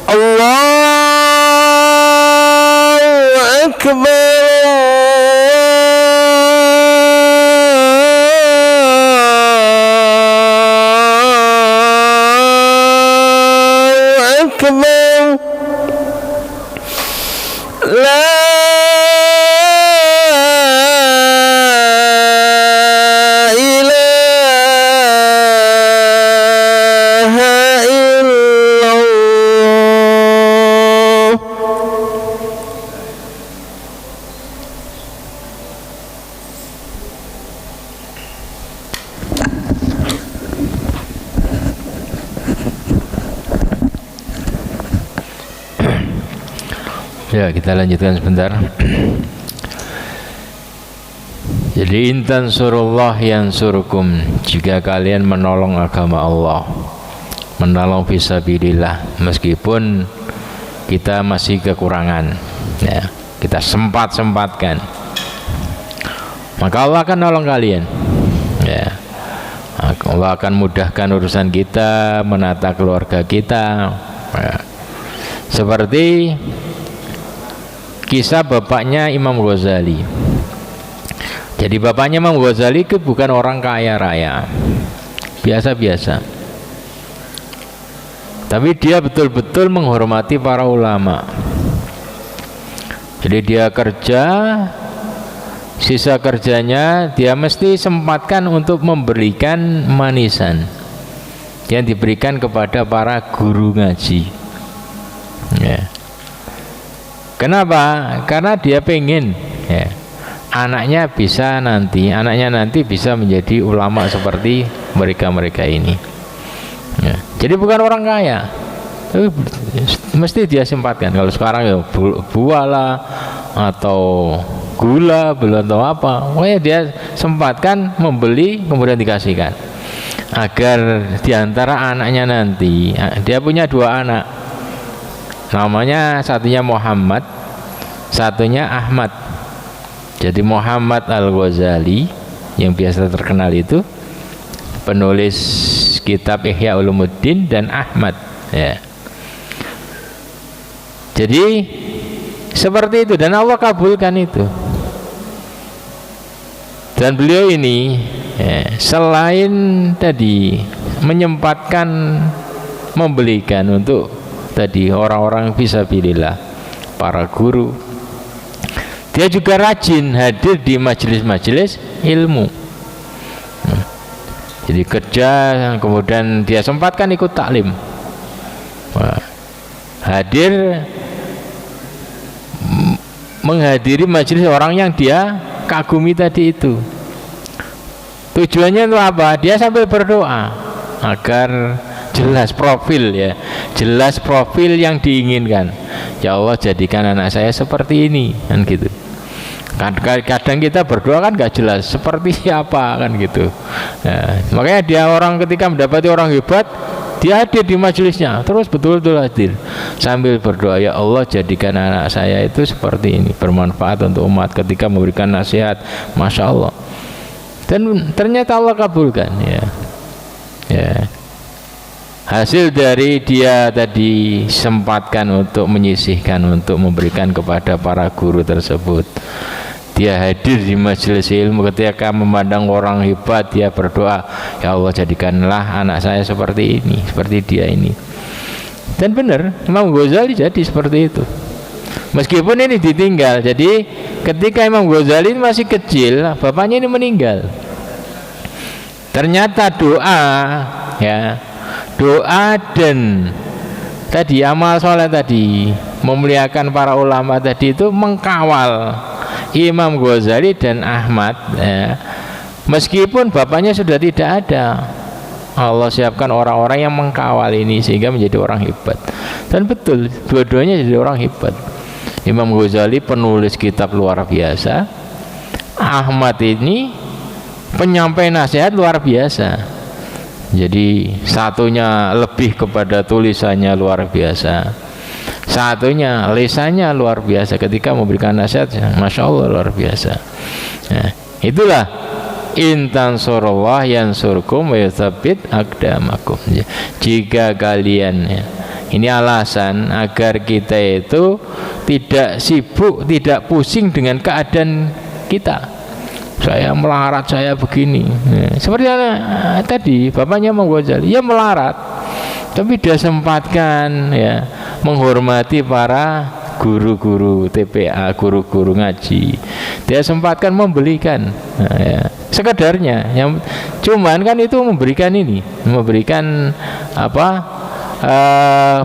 الله أكبر الله أكبر لا إله إلا الله. Ya, kita lanjutkan sebentar. Jadi intan surullah yansurkum, jika kalian menolong agama Allah, menolong fisabilillah, meskipun kita masih kekurangan, ya, kita sempatkan, maka Allah akan nolong kalian, ya. Allah akan mudahkan urusan kita, menata keluarga kita, ya. Seperti kisah bapaknya Imam Ghazali. Jadi bapaknya Imam Ghazali itu bukan orang kaya raya, biasa-biasa, tapi dia betul-betul menghormati para ulama. Jadi dia kerja, sisa kerjanya dia mesti sempatkan untuk memberikan manisan yang diberikan kepada para guru ngaji, ya. Kenapa? Karena dia pengen, ya, anaknya nanti bisa menjadi ulama seperti mereka ini, ya. Jadi bukan orang kaya, tapi mesti dia sempatkan. Kalau sekarang ya buah lah atau gula, belum tahu apa, pokoknya dia sempatkan membeli kemudian dikasihkan, agar diantara anaknya nanti, dia punya 2 anak, namanya satunya Muhammad, satunya Ahmad. Jadi Muhammad Al-Ghazali yang biasa terkenal itu penulis kitab Ihya Ulumuddin, dan Ahmad, ya. Jadi seperti itu, dan Allah kabulkan itu. Dan beliau ini, ya, selain tadi menyempatkan membelikan untuk tadi orang-orang fisabilillah, para guru, dia juga rajin hadir di majelis-majelis ilmu. Jadi kerja, kemudian dia sempatkan ikut taklim, hadir menghadiri majelis orang yang dia kagumi tadi itu. Tujuannya itu apa? Dia sambil berdoa agar jelas profil, ya, jelas profil yang diinginkan. Ya Allah, jadikan anak saya seperti ini, kan gitu. Kadang kita berdoa kan gak jelas seperti siapa, kan gitu. Nah, makanya dia orang ketika mendapati orang hebat, dia hadir di majelisnya, terus betul-betul hadir sambil berdoa, ya Allah, jadikan anak saya itu seperti ini, bermanfaat untuk umat ketika memberikan nasihat. Masya Allah. Dan ternyata Allah kabulkan, ya. Hasil dari dia tadi sempatkan untuk menyisihkan, untuk memberikan kepada para guru tersebut. Dia hadir di majelis ilmu, ketika memandang orang hebat, dia berdoa, ya Allah, jadikanlah anak saya seperti ini, seperti dia ini. Dan benar, Imam Ghazali jadi seperti itu. Meskipun ini ditinggal. Jadi ketika Imam Ghazali masih kecil, bapaknya ini meninggal. Ternyata doa, ya, doa dan tadi amal soleh tadi, memuliakan para ulama tadi itu mengkawal Imam Ghazali dan Ahmad, ya. Meskipun bapaknya sudah tidak ada, Allah siapkan orang-orang yang mengkawal ini sehingga menjadi orang hebat. Dan betul, dua-duanya jadi orang hebat. Imam Ghazali penulis kitab luar biasa, Ahmad ini penyampai nasihat luar biasa. Jadi satunya lebih kepada tulisannya luar biasa, satunya lisannya luar biasa ketika memberikan nasihat, Masya Allah luar biasa. Nah, itulah intan surullah yansurkum wa yuthabbit aqdamakum. Jika kalian, ya, ini alasan agar kita itu tidak sibuk, tidak pusing dengan keadaan kita. Saya melarat, saya begini, ya, seperti tadi bapaknya Imam Ghazali, ya melarat, tapi dia sempatkan, ya, menghormati para guru-guru TPA, guru-guru ngaji. Dia sempatkan membelikan, nah, ya, sekedarnya. Yang cuman kan itu memberikan ini, memberikan apa,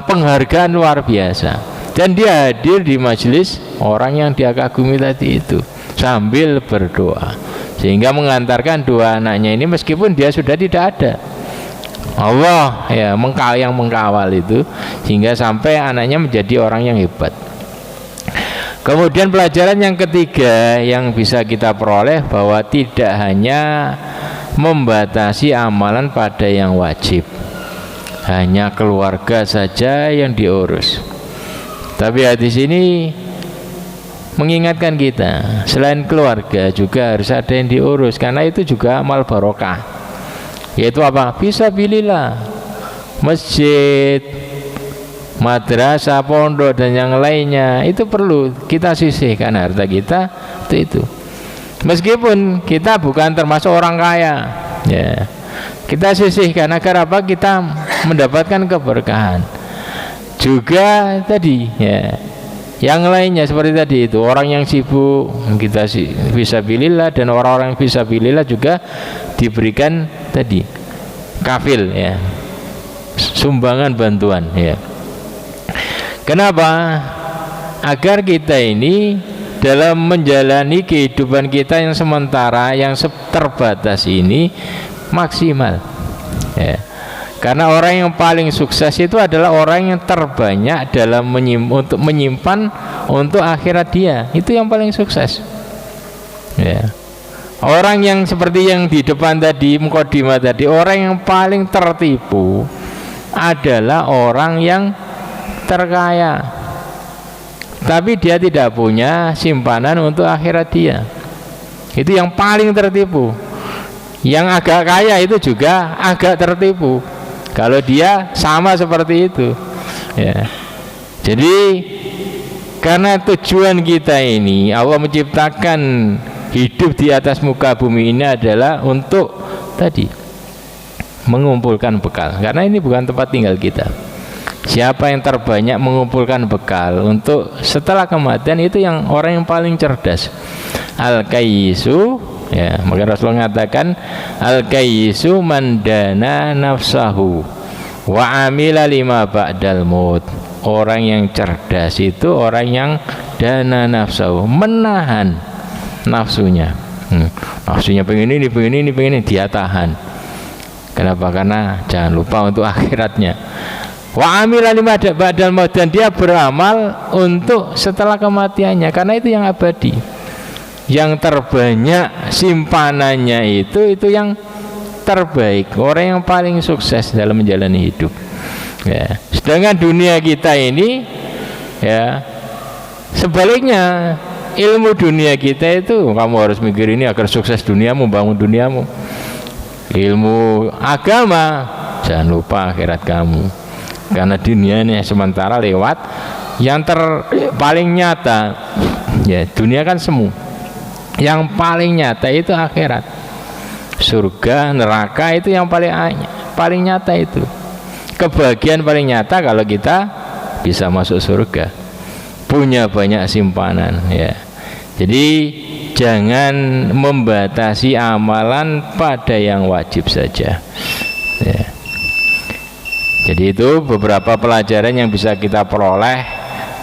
penghargaan luar biasa. Dan dia hadir di majelis orang yang dia kagumi tadi itu sambil berdoa, sehingga mengantarkan dua anaknya ini meskipun dia sudah tidak ada. Allah, ya, yang mengkawal itu sehingga sampai anaknya menjadi orang yang hebat. Kemudian pelajaran yang ketiga yang bisa kita peroleh bahwa tidak hanya membatasi amalan pada yang wajib, hanya keluarga saja yang diurus. Tapi hadis ini mengingatkan kita, selain keluarga juga harus ada yang diurus, karena itu juga amal barokah. Yaitu apa? Fisabilillah, masjid, madrasah, pondok dan yang lainnya itu perlu kita sisihkan harta kita itu. Meskipun kita bukan termasuk orang kaya, ya, kita sisihkan agar apa? Kita mendapatkan keberkahan. Juga tadi, ya, yang lainnya seperti tadi itu, orang yang sibuk kita fisabilillah, dan orang-orang yang fisabilillah juga diberikan tadi kafil, ya, sumbangan bantuan, ya. Kenapa? Agar kita ini dalam menjalani kehidupan kita yang sementara, yang terbatas ini maksimal, ya. Karena orang yang paling sukses itu adalah orang yang terbanyak dalam untuk menyimpan untuk akhirat dia. Itu yang paling sukses, ya. Orang yang seperti yang di depan tadi, mukadimah tadi, orang yang paling tertipu adalah orang yang terkaya, tapi dia tidak punya simpanan untuk akhirat dia. Itu yang paling tertipu. Yang agak kaya itu juga agak tertipu kalau dia sama seperti itu, ya. Jadi karena tujuan kita ini, Allah menciptakan hidup di atas muka bumi ini adalah untuk tadi mengumpulkan bekal, karena ini bukan tempat tinggal kita. Siapa yang terbanyak mengumpulkan bekal untuk setelah kematian, itu yang orang yang paling cerdas. Al-kayyisu, ya, maka Rasulullah mengatakan al-kayyisu man dana nafsahu wa amila lima ba'dal maut. Orang yang cerdas itu orang yang dana nafsahu, menahan nafsunya. Nafsunya pengen ini, pengen ini, pengen ini, dia tahan. Kenapa? Karena jangan lupa untuk akhiratnya. Wa amila lima ba'dal maut, dan dia beramal untuk setelah kematiannya, karena itu yang abadi. Yang terbanyak simpanannya itu yang terbaik, orang yang paling sukses dalam menjalani hidup, ya. Sedangkan dunia kita ini, ya, sebaliknya, ilmu dunia kita itu kamu harus mikir ini agar sukses duniamu, bangun duniamu. Ilmu agama, jangan lupa akhirat kamu, karena dunia ini sementara lewat. Yang paling nyata, ya, dunia kan semu. Yang paling nyata itu akhirat. Surga, neraka itu yang paling nyata itu. Kebahagiaan paling nyata kalau kita bisa masuk surga. punya banyak simpanan ya. Jadi jangan membatasi amalan pada yang wajib saja ya. Jadi itu beberapa pelajaran yang bisa kita peroleh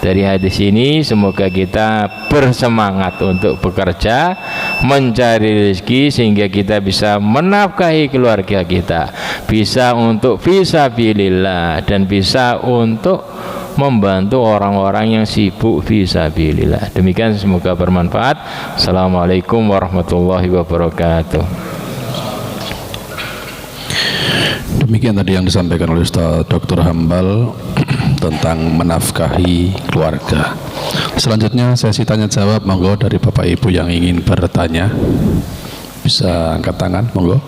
dari hadis ini. Semoga kita bersemangat untuk bekerja, mencari rezeki, sehingga kita bisa menafkahi keluarga kita, bisa untuk fisabilillah, dan bisa untuk membantu orang-orang yang sibuk fisabilillah. Demikian, semoga bermanfaat. Assalamualaikum warahmatullahi wabarakatuh. Demikian tadi yang disampaikan oleh Ustaz Dr. Hambal tentang menafkahi keluarga. Selanjutnya sesi tanya jawab, monggo dari Bapak Ibu yang ingin bertanya bisa angkat tangan, monggo.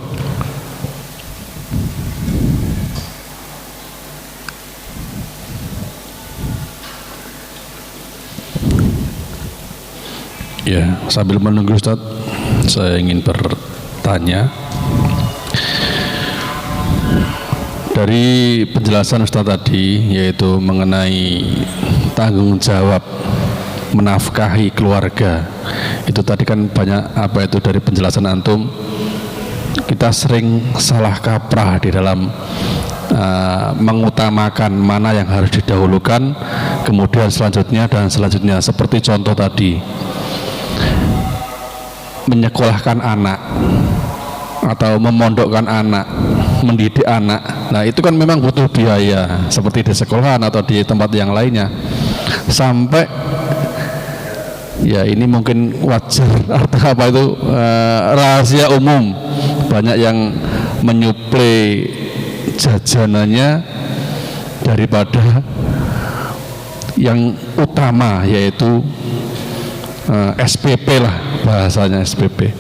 Ya, sambil menunggu Ustaz, saya ingin bertanya. Dari penjelasan Ustaz tadi, yaitu mengenai tanggung jawab menafkahi keluarga, itu tadi kan banyak apa itu dari penjelasan antum, kita sering salah kaprah di dalam mengutamakan mana yang harus didahulukan, kemudian selanjutnya dan selanjutnya. Seperti contoh tadi, menyekolahkan anak atau memondokkan anak, mendidik anak. Nah, itu kan memang butuh biaya, seperti di sekolahan atau di tempat yang lainnya. Sampai ya ini mungkin wajar atau apa itu rahasia umum, banyak yang menyuplai jajanannya daripada yang utama, yaitu SPP lah bahasanya, SPP.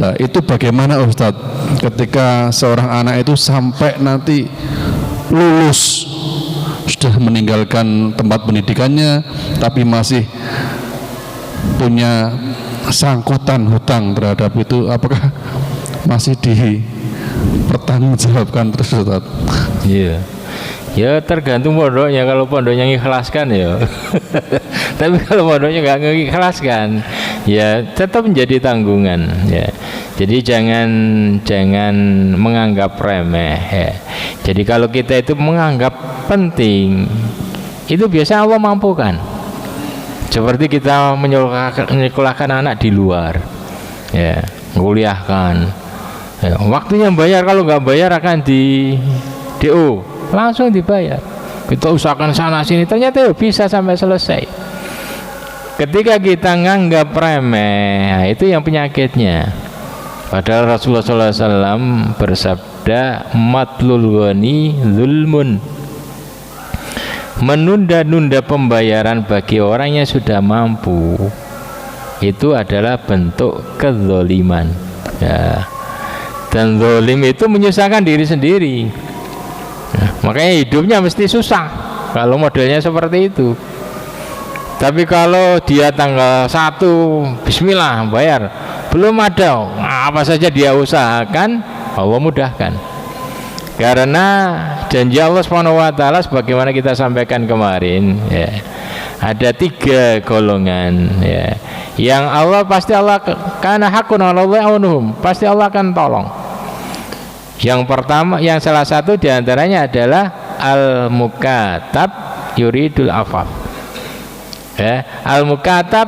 Nah, itu bagaimana Ustadz ketika seorang anak itu sampai nanti lulus, sudah meninggalkan tempat pendidikannya, tapi masih punya sangkutan hutang terhadap itu, apakah masih dipertanggungjawabkan terus Ustadz? Iya. Ya tergantung pondoknya. Kalau pondoknya mengikhlaskan ya tapi kalau pondoknya nggak mengikhlaskan, ya tetap menjadi tanggungan ya. Jadi jangan menganggap remeh ya. Jadi kalau kita itu menganggap penting, itu biasa Allah mampukan. Seperti kita menyekolahkan anak di luar ya, kuliahkan ya, waktunya bayar, kalau nggak bayar akan di DO, langsung dibayar. Kita usahakan sana sini, ternyata ya bisa sampai selesai. Ketika kita nganggap remeh, itu yang penyakitnya. Padahal Rasulullah SAW bersabda, matlul ghani zulmun, menunda-nunda pembayaran bagi orang yang sudah mampu itu adalah bentuk kezaliman ya. Dan zalim itu menyusahkan diri sendiri. Nah, makanya hidupnya mesti susah kalau modelnya seperti itu. Tapi kalau dia tanggal 1 bismillah bayar, belum ada, apa saja dia usahakan, Allah mudahkan. Karena janji Allah SWT sebagaimana kita sampaikan kemarin ya, ada 3 golongan ya, yang Allah pasti Allah, karena hakun Allah aunhum, pasti Allah akan tolong. Yang pertama, yang salah satu diantaranya adalah al-mukatab yuridul afaf ya, al-mukatab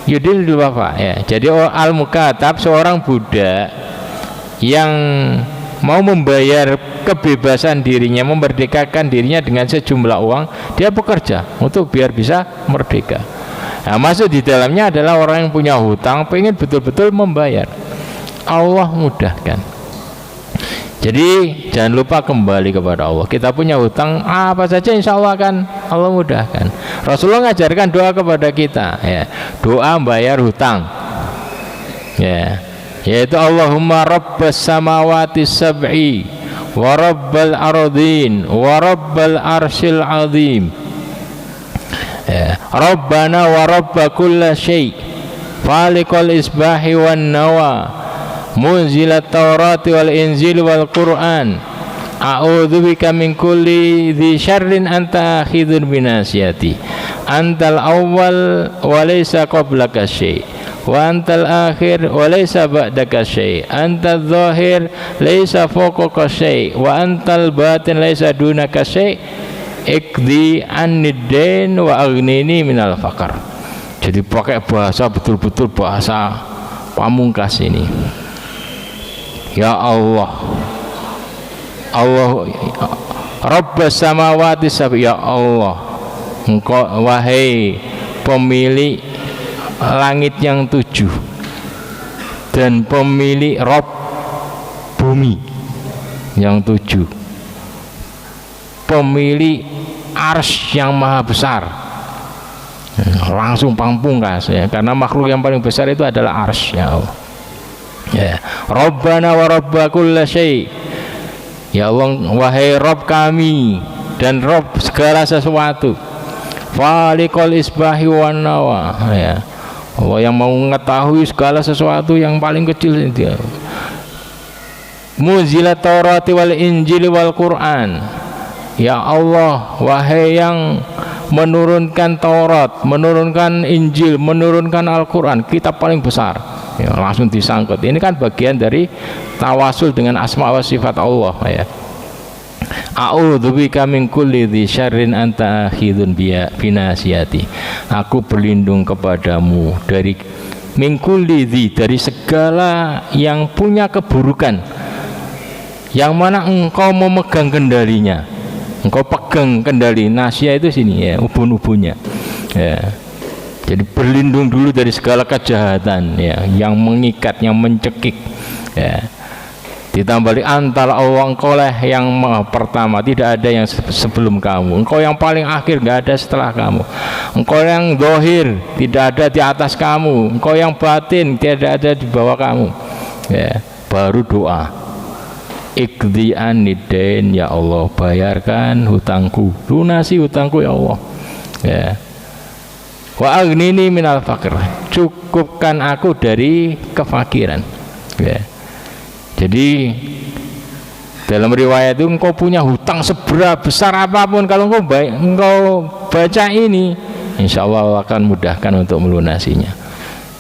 yuridul afaf ya. Jadi al-mukatab seorang budak yang mau membayar kebebasan dirinya, memerdekakan dirinya dengan sejumlah uang, dia bekerja untuk biar bisa merdeka. Nah, masuk di dalamnya adalah orang yang punya hutang, pengen betul-betul membayar, Allah mudahkan. Jadi jangan lupa kembali kepada Allah. Kita punya hutang apa saja, insya Allah akan Allah mudahkan. Rasulullah mengajarkan doa kepada kita ya, doa bayar hutang ya, yaitu Allahumma rabbas samawati sab'i wa rabbal ardin wa rabbal arsyil azim ya, Rabbana wa rabba kulla syai' faliqal isbahi wan nawa munzilat taurati wal inzil wal quran a'udzubika min kulli dzi syarrin anta akhidun binasiyati antal awwal wa laysa qablaka syai' wa antal akhir wa laysa ba'daka syai' antal zahir laysa fawqaka syai' wa antal batin laysa dunaka syai' ikdi annid-dain wa aghnini minal faqr. Jadi pakai bahasa betul-betul bahasa pamungkas ini. Ya Allah, Allah Rabbas samawati sab'i, ya Allah, Engkau wahai pemilik langit yang 7 dan pemilik Rabb bumi yang 7, pemilik arsy yang maha besar. Langsung pamungkas ya, karena makhluk yang paling besar itu adalah arsy, ya Allah. Ya, Rabbana wa Rabba kulla syai', ya Allah, wahai Rabb kami dan Rabb segala sesuatu. Falikul isbahi wan nawa, ya Allah yang mau mengetahui segala sesuatu yang paling kecil itu. Muzilat Taurati wal Injil wal Quran, ya Allah, wahai yang menurunkan Taurat, menurunkan Injil, menurunkan Al-Quran, kitab paling besar. Ya, langsung disangkut. Ini kan bagian dari tawasul dengan asma wa sifat Allah, ya. A'udzubika min kulli dzi syarrin anta akhidun binasiyati. Aku berlindung kepadamu dari min kulli dzi, dari segala yang punya keburukan, yang mana engkau memegang kendalinya. Engkau pegang kendali. Nasya itu sini ya, ubun-ubunnya. Ya. Jadi berlindung dulu dari segala kejahatan ya, yang mengikat, yang mencekik ya. Ditambah antal Allah, engkau lah yang pertama, tidak ada yang sebelum kamu. Engkau yang paling akhir, tidak ada setelah kamu. Engkau yang zahir, tidak ada di atas kamu. Engkau yang batin, tidak ada di bawah kamu ya. Baru doa, ikdi anidain, ya Allah, bayarkan hutangku, lunasi hutangku ya Allah ya. Wa aghnini minal faqr, cukupkan aku dari kefakiran ya. Jadi dalam riwayat itu engkau punya hutang seberapa besar apapun, kalau engkau baca ini, insya Allah akan mudahkan untuk melunasinya.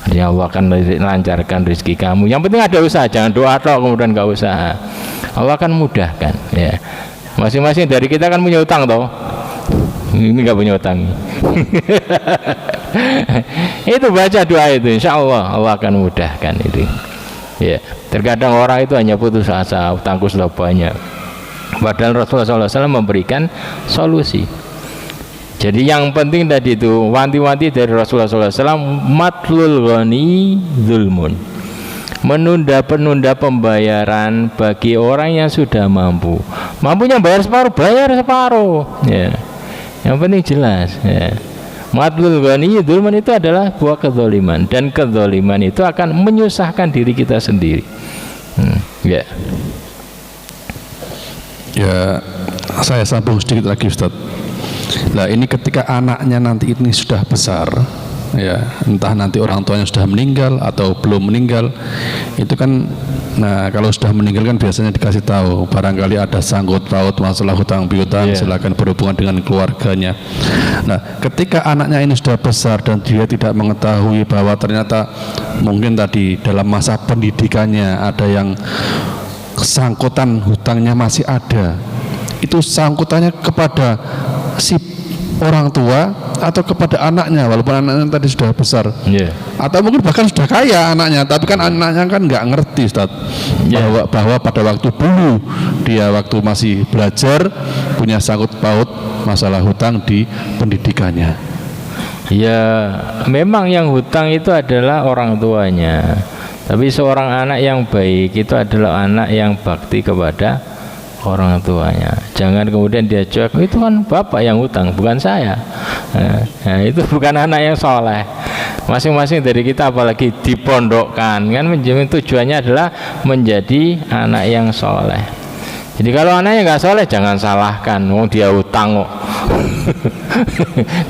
Jadi Allah akan lancarkan rezeki kamu. Yang penting ada usaha, jangan doa atau kemudian nggak usaha. Allah akan mudahkan ya. Masing-masing dari kita kan punya hutang toh. Ini nggak punya hutang. Itu baca doa itu, insya Allah Allah akan mudahkan itu. Ya, terkadang orang itu hanya putus asa, hutangku sudah banyak. Padahal Rasulullah SAW memberikan solusi. Jadi yang penting tadi itu wanti-wanti dari Rasulullah SAW, matlul ghani zulmun, menunda-penunda pembayaran bagi orang yang sudah mampu. Mampunya bayar separuh ya. Yang penting jelas ya. Matlul ghani zulmun itu adalah buah kezaliman, dan kezaliman itu akan menyusahkan diri kita sendiri. Ya. Ya, saya sambung sedikit lagi Ustaz. Nah, ini ketika anaknya nanti ini sudah besar, ya, entah nanti orang tuanya sudah meninggal atau belum meninggal, itu kan, nah kalau sudah meninggal kan biasanya dikasih tahu, barangkali ada sangkut paut masalah hutang piutang, silakan berhubungan dengan keluarganya. Nah, ketika anaknya ini sudah besar dan dia tidak mengetahui bahwa ternyata mungkin tadi dalam masa pendidikannya ada yang sangkutan hutangnya masih ada, itu sangkutannya kepada si orang tua atau kepada anaknya, walaupun anaknya tadi sudah besar, atau mungkin bahkan sudah kaya anaknya, tapi kan anaknya kan nggak ngerti Ustaz, bahwa pada waktu dulu dia waktu masih belajar punya sangkut paut masalah hutang di pendidikannya. Ya, memang yang hutang itu adalah orang tuanya, tapi seorang anak yang baik itu adalah anak yang bakti kepada orang tuanya. Jangan kemudian dia cuek, itu kan bapak yang hutang, bukan saya. Nah, itu bukan anak yang soleh. Masing-masing dari kita, apalagi dipondokkan, kan tujuannya adalah menjadi anak yang soleh. Jadi kalau anaknya nggak soleh, jangan salahkan, dia hutang kok.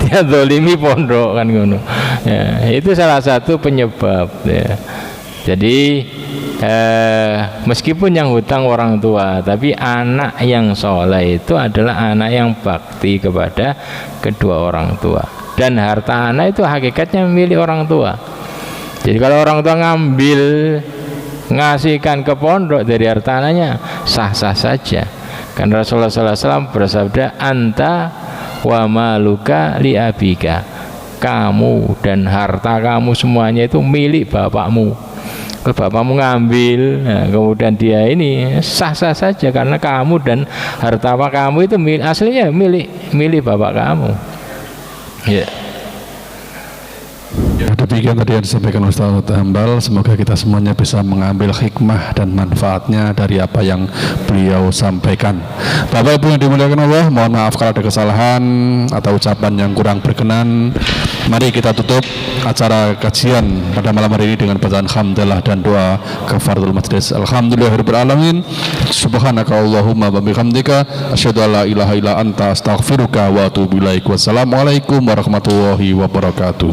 Dia zalimi pondok kan ngono. Ya, itu salah satu penyebab ya. Jadi meskipun yang hutang orang tua, tapi anak yang soleh itu adalah anak yang bakti kepada kedua orang tua. Dan harta anak itu hakikatnya milik orang tua. Jadi kalau orang tua ngambil ngasihkan ke pondok dari harta anaknya, sah-sah saja. Karena Rasulullah SAW bersabda, anta wa maluka li abika, kamu dan harta kamu semuanya itu milik bapakmu. Kalau bapakmu ngambil, nah, kemudian dia ini sah-sah saja karena kamu dan harta kamu itu aslinya milik bapak kamu. Ya. Ya, demikian tadi yang disampaikan Ustaz Hambal. Semoga kita semuanya bisa mengambil hikmah dan manfaatnya dari apa yang beliau sampaikan. Bapak Ibu yang dimuliakan Allah, mohon maaf kalau ada kesalahan atau ucapan yang kurang berkenan. Mari kita tutup acara kajian pada malam hari ini dengan bacaan hamdalah dan doa kafaratul majlis. Alhamdulillahirabbil alamin. Subhanaka Allahumma wa bihamdika asyhadu an la ilaha illa anta astaghfiruka wa atubu ilaik. Wassalamualaikum warahmatullahi wabarakatuh.